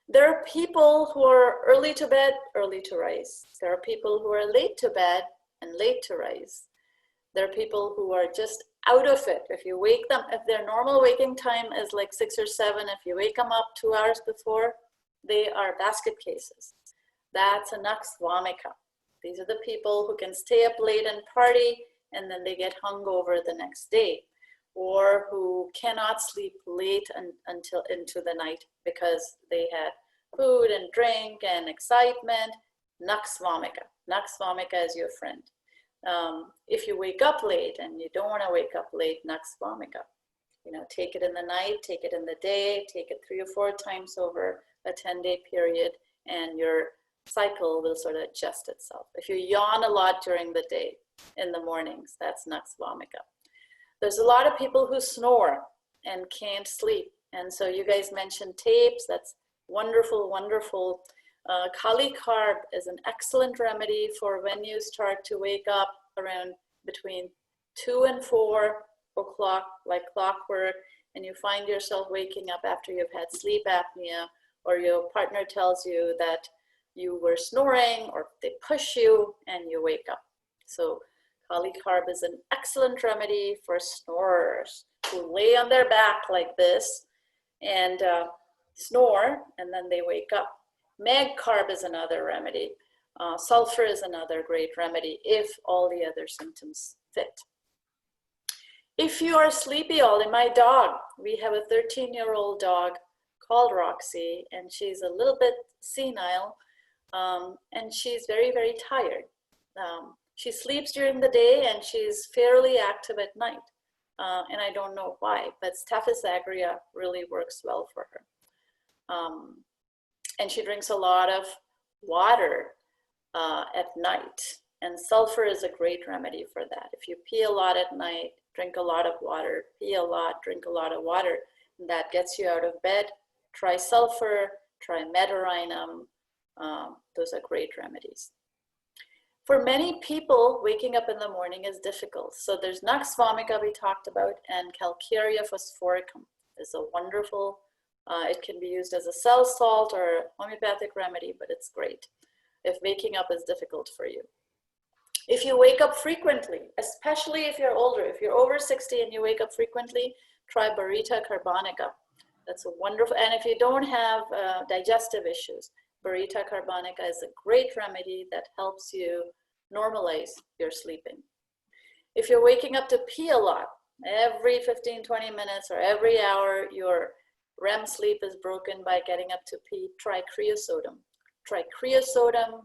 There are people who are early to bed, early to rise. There are people who are late to bed and late to rise. There are people who are just out of it. If you wake them, if their normal waking time is like 6 or 7, if you wake them up 2 hours before, they are basket cases. That's a nux vomica. These are the people who can stay up late and party, and then they get hungover the next day, or who cannot sleep late until into the night because they had food and drink and excitement. Nux vomica. Nux vomica is your friend. If you wake up late and you don't want to wake up late, nux vomica. You know, take it in the night, take it in the day, take it 3 or 4 times over a 10-day period, and your cycle will sort of adjust itself. If you yawn a lot during the day, in the mornings, that's nux vomica. There's a lot of people who snore and can't sleep. And so you guys mentioned tapes. That's wonderful, wonderful. Kali carb is an excellent remedy for when you start to wake up around between 2 and 4 o'clock, like clockwork, and you find yourself waking up after you've had sleep apnea, or your partner tells you that you were snoring, or they push you and you wake up. So Kali carb is an excellent remedy for snorers who lay on their back like this and snore, and then they wake up. Mag carb is another remedy. Sulfur is another great remedy if all the other symptoms fit. If you are sleepy all in, my dog, we have a 13-year-old dog called Roxy, and she's a little bit senile, and she's very, very tired. She sleeps during the day and she's fairly active at night. And I don't know why, but Staphylococcus aureus really works well for her. And she drinks a lot of water at night. And sulfur is a great remedy for that. If you pee a lot at night, drink a lot of water, pee a lot, drink a lot of water, and that gets you out of bed. Try sulfur, try medarinum. Those are great remedies. For many people, waking up in the morning is difficult. So there's nux vomica we talked about, and Calcarea phosphoricum is a wonderful, it can be used as a cell salt or a homeopathic remedy, but it's great if waking up is difficult for you. If you wake up frequently, especially if you're older, if you're over 60 and you wake up frequently, try Barita carbonica. That's a wonderful, and if you don't have digestive issues, Barita carbonica is a great remedy that helps you normalize your sleeping. If you're waking up to pee a lot, every 15, 20 minutes or every hour, your REM sleep is broken by getting up to pee, try creosotum. Try creosotum,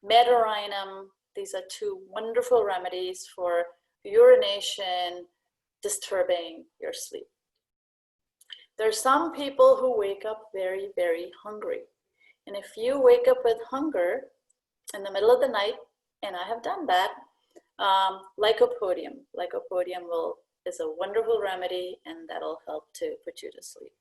medarinum. These are 2 wonderful remedies for urination disturbing your sleep. There are some people who wake up very, very hungry. And if you wake up with hunger in the middle of the night, and I have done that. Lycopodium. Lycopodium is a wonderful remedy, and that'll help to put you to sleep.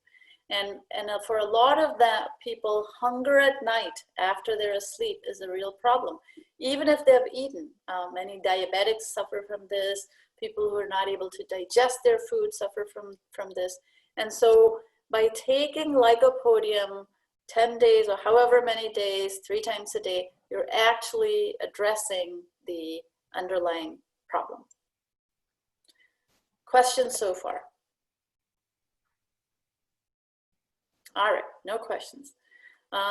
And for a lot of that people, hunger at night after they're asleep is a real problem. Even if they've eaten, many diabetics suffer from this. People who are not able to digest their food suffer from this. And so by taking Lycopodium 10 days or however many days, 3 times a day, you're actually addressing the underlying problem. Questions so far? All right, no questions.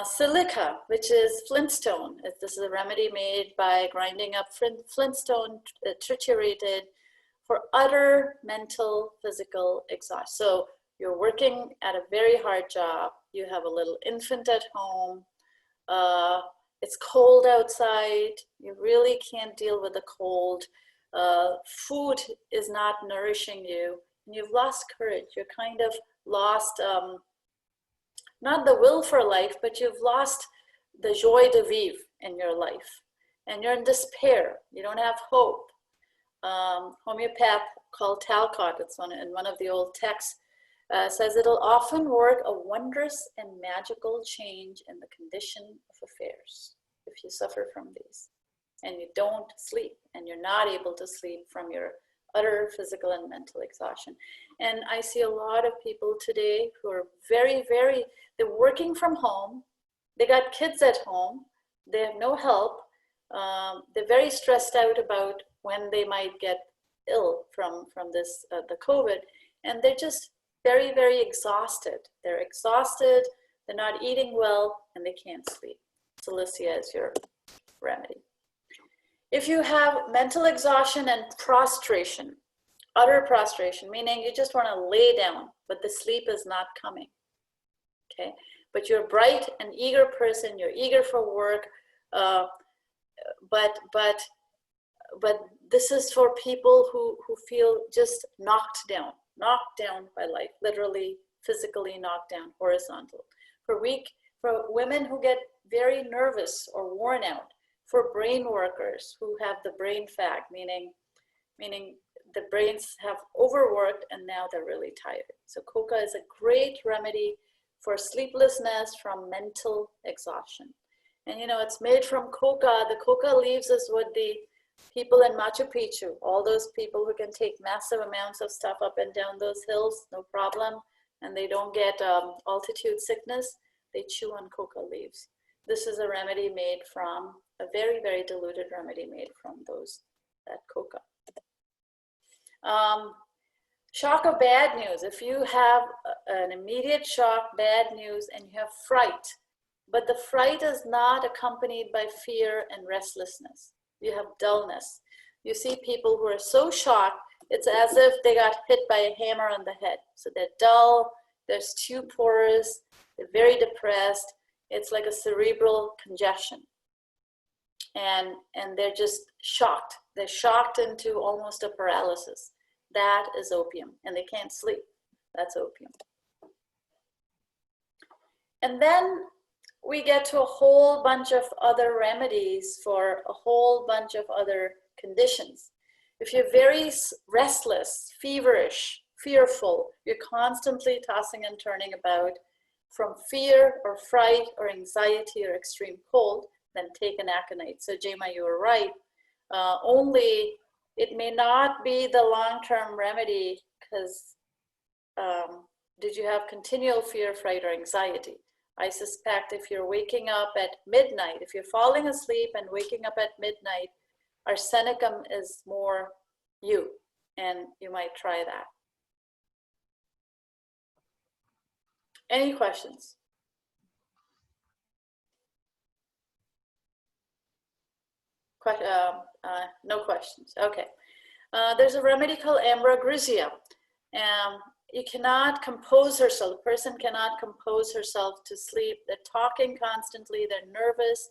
Silica, which is flintstone. This is a remedy made by grinding up flintstone, triturated, for utter mental, physical exhaustion. So you're working at a very hard job. You have a little infant at home. It's cold outside. You really can't deal with the cold. Food is not nourishing you. And you've lost courage. You're kind of lost, not the will for life, but you've lost the joie de vivre in your life. And you're in despair. You don't have hope. Homeopath called Talcott, it's in one of the old texts, says it'll often work a wondrous and magical change in the condition of affairs if you suffer from these and you don't sleep and you're not able to sleep from your utter physical and mental exhaustion. And I see a lot of people today who are they're working from home, they got kids at home, they have no help, they're very stressed out about when they might get ill from this, the COVID, and they're just very, very exhausted. They're exhausted, they're not eating well, and they can't sleep. Cilicia is your remedy. If you have mental exhaustion and prostration, utter prostration, meaning you just want to lay down, but the sleep is not coming, okay? But you're a bright and eager person, you're eager for work, but this is for people who feel just knocked down by life, literally, physically knocked down, horizontal. For women who get very nervous or worn out, for brain workers who have the brain fag, meaning the brains have overworked and now they're really tired. So coca is a great remedy for sleeplessness from mental exhaustion. And you know, it's made from coca. The coca leaves is what the people in Machu Picchu, all those people who can take massive amounts of stuff up and down those hills, no problem, and they don't get altitude sickness, they chew on coca leaves. This is a remedy made from, a very, very diluted remedy made from that coca. Shock of bad news. If you have an immediate shock, bad news, and you have fright, but the fright is not accompanied by fear and restlessness. You have dullness. You see people who are so shocked, it's as if they got hit by a hammer on the head. So they're dull, they're stuporous, they're very depressed. It's like a cerebral congestion. And they're just shocked. They're shocked into almost a paralysis. That is opium, and they can't sleep. That's opium. And then we get to a whole bunch of other remedies for a whole bunch of other conditions. If you're very restless, feverish, fearful, you're constantly tossing and turning about from fear or fright or anxiety or extreme cold, then take an aconite. So Jema, you were right. Only it may not be the long-term remedy because did you have continual fear, fright, or anxiety? I suspect if you're waking up at midnight, if you're falling asleep and waking up at midnight, arsenicum is more you, and you might try that. Any questions? No questions. Okay. There's a remedy called ambrogrysia. You cannot compose herself. The person cannot compose herself to sleep. They're talking constantly. They're nervous.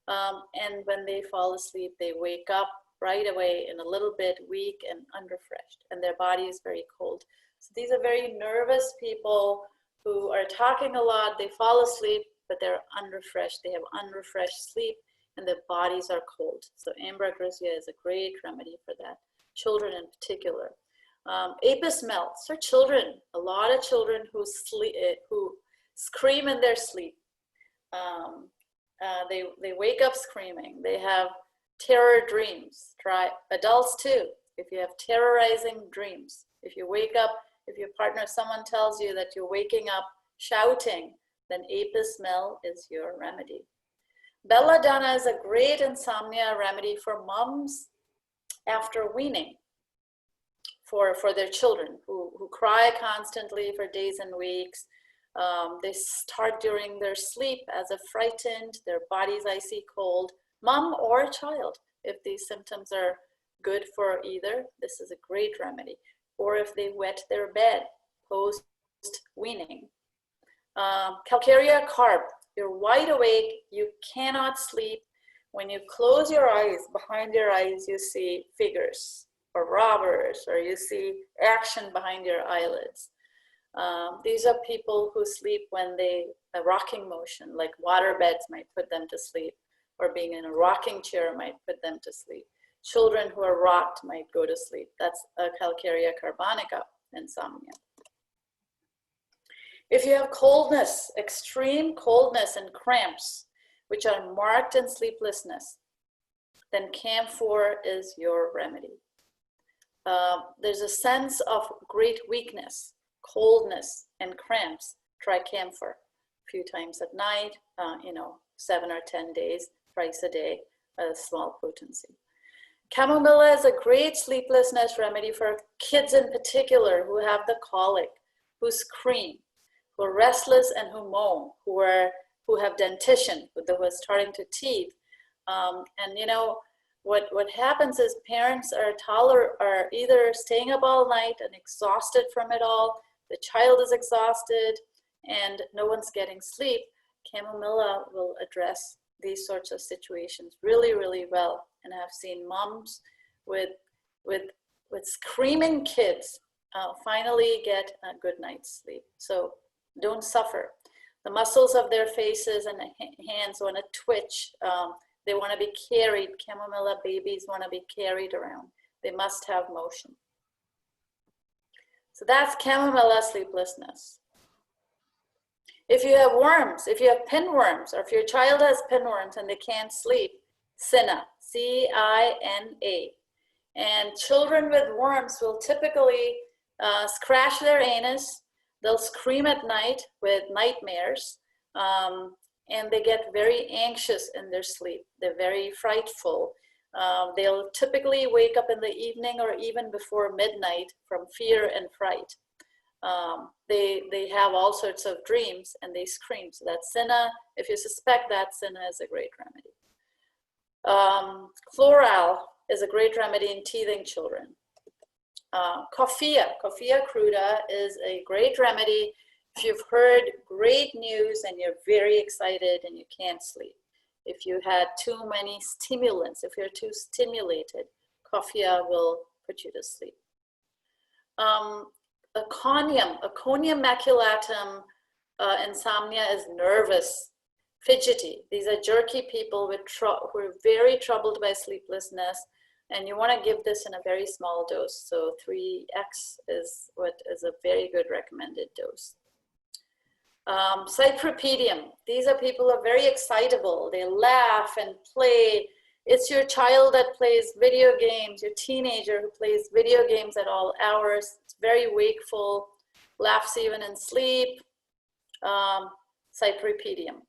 And when they fall asleep, they wake up right away in a little bit weak and unrefreshed. And their body is very cold. So these are very nervous people who are talking a lot. They fall asleep, but they're unrefreshed. They have unrefreshed sleep. and their bodies are cold. So ambrosia is a great remedy for that, children in particular. Apis melts for children. A lot of children who scream in their sleep. They wake up screaming. They have terror dreams. Try adults too. If you have terrorizing dreams, if you wake up, if your partner, someone tells you that you're waking up shouting, then apis mel is your remedy. Belladonna is a great insomnia remedy for moms after weaning, for their children who cry constantly for days and weeks. They start during their sleep as a frightened, their body's icy cold, mom or child. If these symptoms are good for either, this is a great remedy. Or if they wet their bed post-weaning. Calcarea carb, you're wide awake, you cannot sleep. When you close your eyes, behind your eyes, you see figures or robbers, or you see action behind your eyelids. These are people who sleep when a rocking motion, like water beds might put them to sleep, or being in a rocking chair might put them to sleep. Children who are rocked might go to sleep. That's a Calcarea carbonica insomnia. If you have coldness, extreme coldness and cramps, which are marked in sleeplessness, then camphor is your remedy. There's a sense of great weakness, coldness, and cramps. Try camphor a few times at night, 7 or 10 days, twice a day, a small potency. Chamomilla is a great sleeplessness remedy for kids in particular who have the colic, who scream, who are restless and who moan, who have dentition, who are starting to teeth. What happens is parents are either staying up all night and exhausted from it all, the child is exhausted, and no one's getting sleep. Chamomilla will address these sorts of situations really, really well. And I've seen moms with screaming kids finally get a good night's sleep. So don't suffer. The muscles of their faces and hands want to twitch. They want to be carried. Chamomilla babies want to be carried around. They must have motion. So that's chamomilla sleeplessness. If you have worms, if you have pinworms, or if your child has pinworms and they can't sleep, Cinna, C-I-N-A. And children with worms will typically scratch their anus. They'll scream at night with nightmares, and they get very anxious in their sleep. They're very frightful. They'll typically wake up in the evening or even before midnight from fear and fright. They have all sorts of dreams and they scream. So that's Cinna. If you suspect that, Cinna is a great remedy. Chloral is a great remedy in teething children. Coffea cruda is a great remedy if you've heard great news and you're very excited and you can't sleep. If you had too many stimulants, if you're too stimulated, coffea will put you to sleep. Aconium maculatum insomnia is nervous, fidgety. These are jerky people who are very troubled by sleeplessness, and you want to give this in a very small dose. So 3x is a very good recommended dose. Cypripedium. These are people who are very excitable. They laugh and play. It's your child that plays video games, your teenager who plays video games at all hours. It's very wakeful, laughs even in sleep. Cypripedium.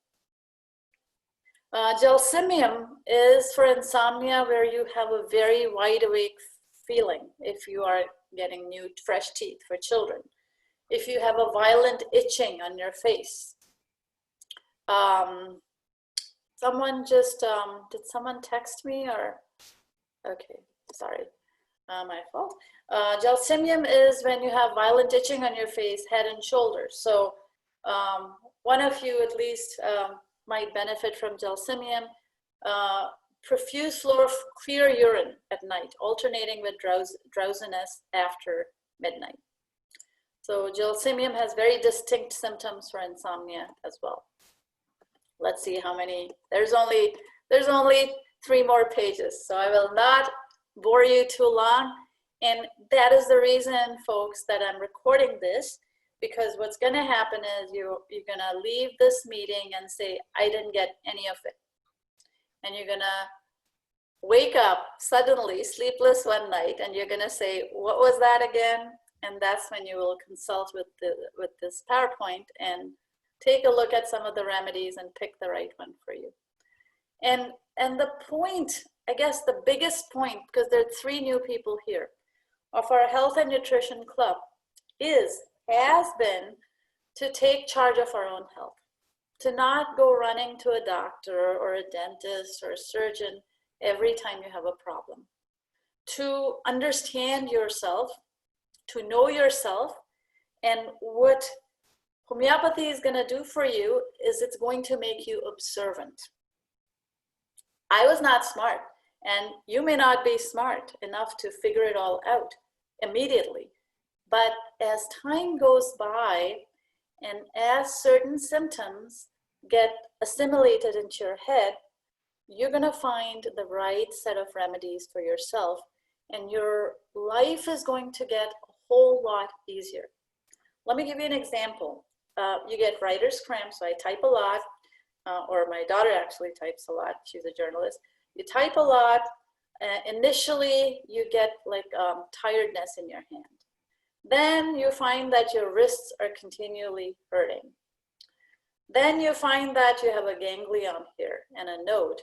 Gelsemium is for insomnia where you have a very wide awake feeling if you are getting new fresh teeth for children. If you have a violent itching on your face. Someone just, did someone text me or? Okay, sorry, my fault. Gelsemium is when you have violent itching on your face, head and shoulders. So one of you at least might benefit from gelsemium. Profuse flow of clear urine at night, alternating with drowsiness after midnight. So gelsemium has very distinct symptoms for insomnia as well. Let's see how many, there's only There's only 3 more pages, so I will not bore you too long. And that is the reason, folks, that I'm recording this, because what's going to happen is you're going to leave this meeting and say, I didn't get any of it. And you're going to wake up suddenly sleepless one night, and you're going to say, what was that again? And that's when you will consult with this PowerPoint and take a look at some of the remedies and pick the right one for you. And the point, I guess the biggest point, because there are 3 new people here, of our health and nutrition club has been to take charge of our own health, to not go running to a doctor or a dentist or a surgeon every time you have a problem, to understand yourself, to know yourself. And what homeopathy is going to do for you is it's going to make you observant. I was not smart, and you may not be smart enough to figure it all out immediately. But as time goes by, and as certain symptoms get assimilated into your head, you're going to find the right set of remedies for yourself, and your life is going to get a whole lot easier. Let me give you an example. You get writer's cramp, so I type a lot, or my daughter actually types a lot. She's a journalist. You type a lot. Initially, you get like tiredness in your hand. Then you find that your wrists are continually hurting. Then you find that you have a ganglion here and a node.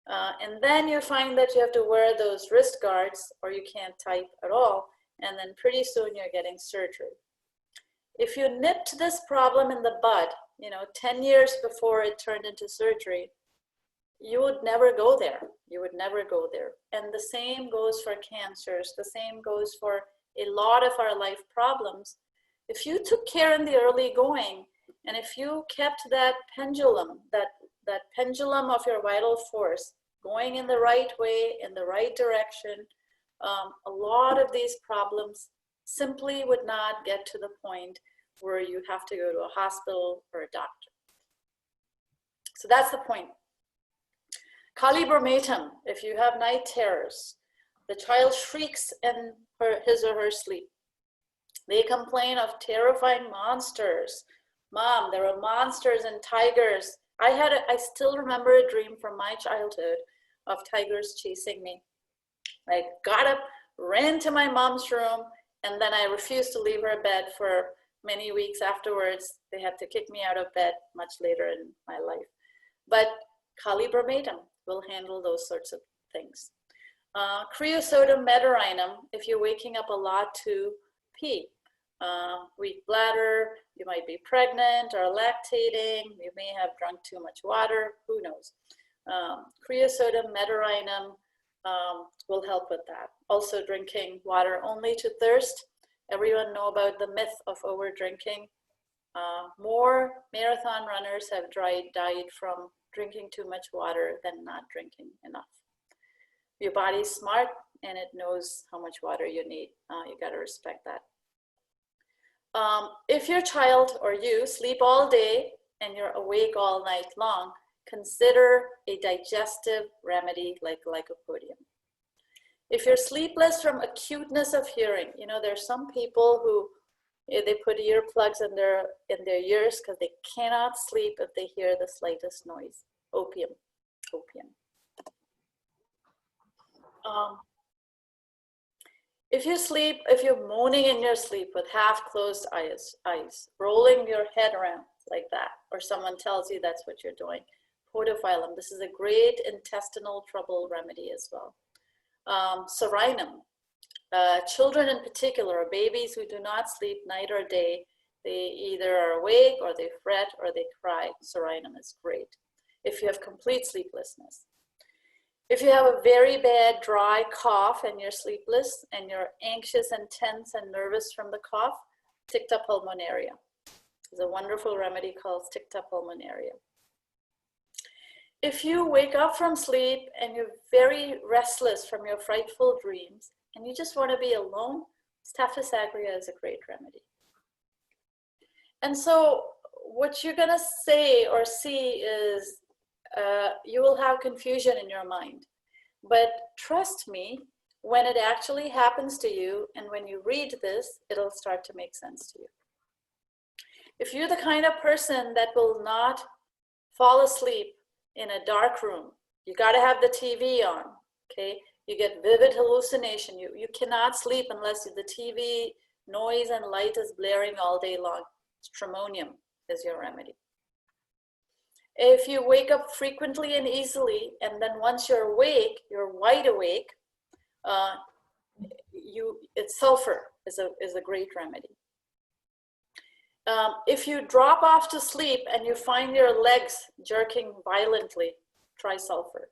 And then you find that you have to wear those wrist guards or you can't type at all. And then pretty soon you're getting surgery. If you nipped this problem in the bud, 10 years before it turned into surgery, you would never go there. You would never go there. And the same goes for cancers. The same goes for a lot of our life problems. If you took care in the early going, and if you kept that pendulum, that pendulum of your vital force going in the right way, in the right direction, a lot of these problems simply would not get to the point where you have to go to a hospital or a doctor. So that's the point. Calibromatum, if you have night terrors, the child shrieks in his or her sleep. They complain of terrifying monsters. Mom, there were monsters and tigers. I still remember a dream from my childhood of tigers chasing me. I got up, ran to my mom's room, and then I refused to leave her bed for many weeks afterwards. They had to kick me out of bed much later in my life. But calibromatum will handle those sorts of things. Creosotum meteorinum, if you're waking up a lot to pee. Weak bladder, you might be pregnant or lactating, you may have drunk too much water, who knows. Creosotum meteorinum will help with that. Also drinking water only to thirst. Everyone know about the myth of over drinking. More marathon runners have died from drinking too much water than not drinking enough. Your body's smart and it knows how much water you need. You gotta respect that. If your child or you sleep all day and you're awake all night long, consider a digestive remedy like lycopodium. If you're sleepless from acuteness of hearing, there's some people who they put earplugs in their ears because they cannot sleep if they hear the slightest noise. Opium. If you're moaning in your sleep with half closed eyes, rolling your head around like that, or someone tells you that's what you're doing, podophyllum, this is a great intestinal trouble remedy as well. Serenum, children in particular, babies who do not sleep night or day, they either are awake or they fret or they cry. Serenum is great if you have complete sleeplessness. If you have a very bad dry cough and you're sleepless and you're anxious and tense and nervous from the cough, Ticta pulmonaria. There's a wonderful remedy called Ticta pulmonaria. If you wake up from sleep and you're very restless from your frightful dreams and you just want to be alone, Staphylococcus aureus is a great remedy. And so what you're going to say or see is, you will have confusion in your mind. But trust me, when it actually happens to you and when you read this, it'll start to make sense to you. If you're the kind of person that will not fall asleep in a dark room, you got to have the TV on, okay? You get vivid hallucination. You cannot sleep unless the TV noise and light is blaring all day long. Stramonium is your remedy. If you wake up frequently and easily, and then once you're awake, you're wide awake, it's sulfur is a great remedy. If you drop off to sleep and you find your legs jerking violently, try sulfur.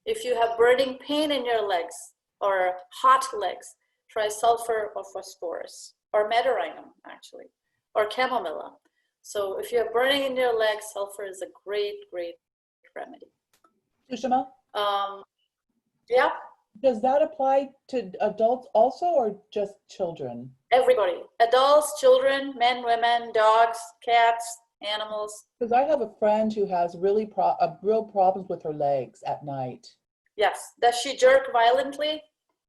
If you have burning pain in your legs or hot legs, try sulfur or phosphorus, or medorrhinum actually, or chamomilla. So if you have burning in your legs, sulfur is a great, great remedy. Sushma? Yeah. Does that apply to adults also, or just children? Everybody, adults, children, men, women, dogs, cats, animals. Because I have a friend who has real problems with her legs at night. Yes. Does she jerk violently?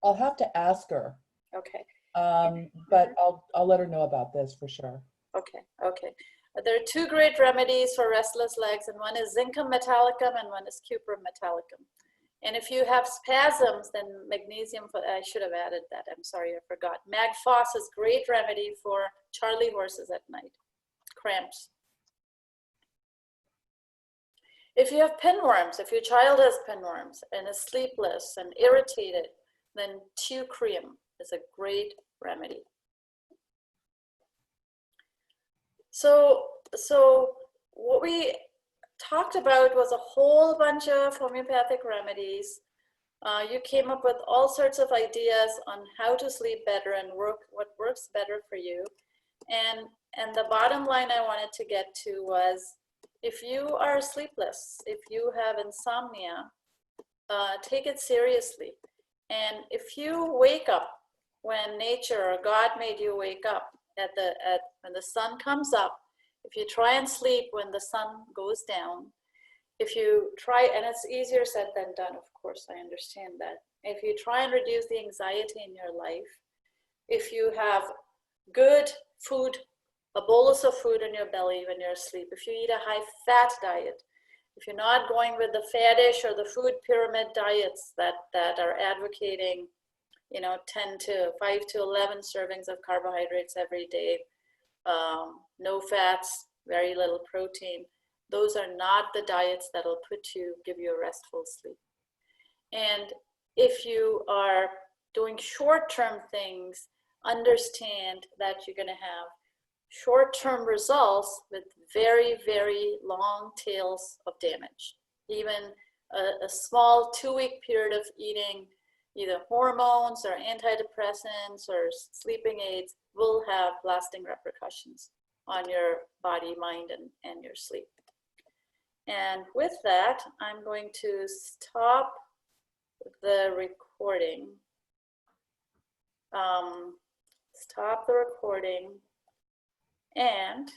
I'll have to ask her. Okay. But I'll let her know about this for sure. Okay. Okay. There are two great remedies for restless legs, and one is Zincum metallicum and one is Cuprum metallicum. And if you have spasms, then magnesium, I should have added that. I'm sorry, I forgot. Mag-Phos is great remedy for Charlie horses at night, cramps. If you have pinworms, if your child has pinworms and is sleepless and irritated, then teucrium is a great remedy. So what we talked about was a whole bunch of homeopathic remedies. You came up with all sorts of ideas on how to sleep better and what works better for you. And the bottom line I wanted to get to was, if you are sleepless, if you have insomnia, take it seriously. And if you wake up when nature or God made you wake up when the sun comes up, if you try and sleep when the sun goes down, if you try, and it's easier said than done, of course, I understand that. If you try and reduce the anxiety in your life, if you have good food, a bolus of food in your belly when you're asleep, if you eat a high fat diet, if you're not going with the faddish or the food pyramid diets that are advocating, 5 to 11 servings of carbohydrates every day, no fats, very little protein. Those are not the diets that'll give you a restful sleep. And if you are doing short-term things, understand that you're going to have short-term results with very, very long tails of damage. Even a small 2-week period of eating either hormones or antidepressants or sleeping aids will have lasting repercussions on your body, mind, and your sleep. And with that, I'm going to stop the recording. And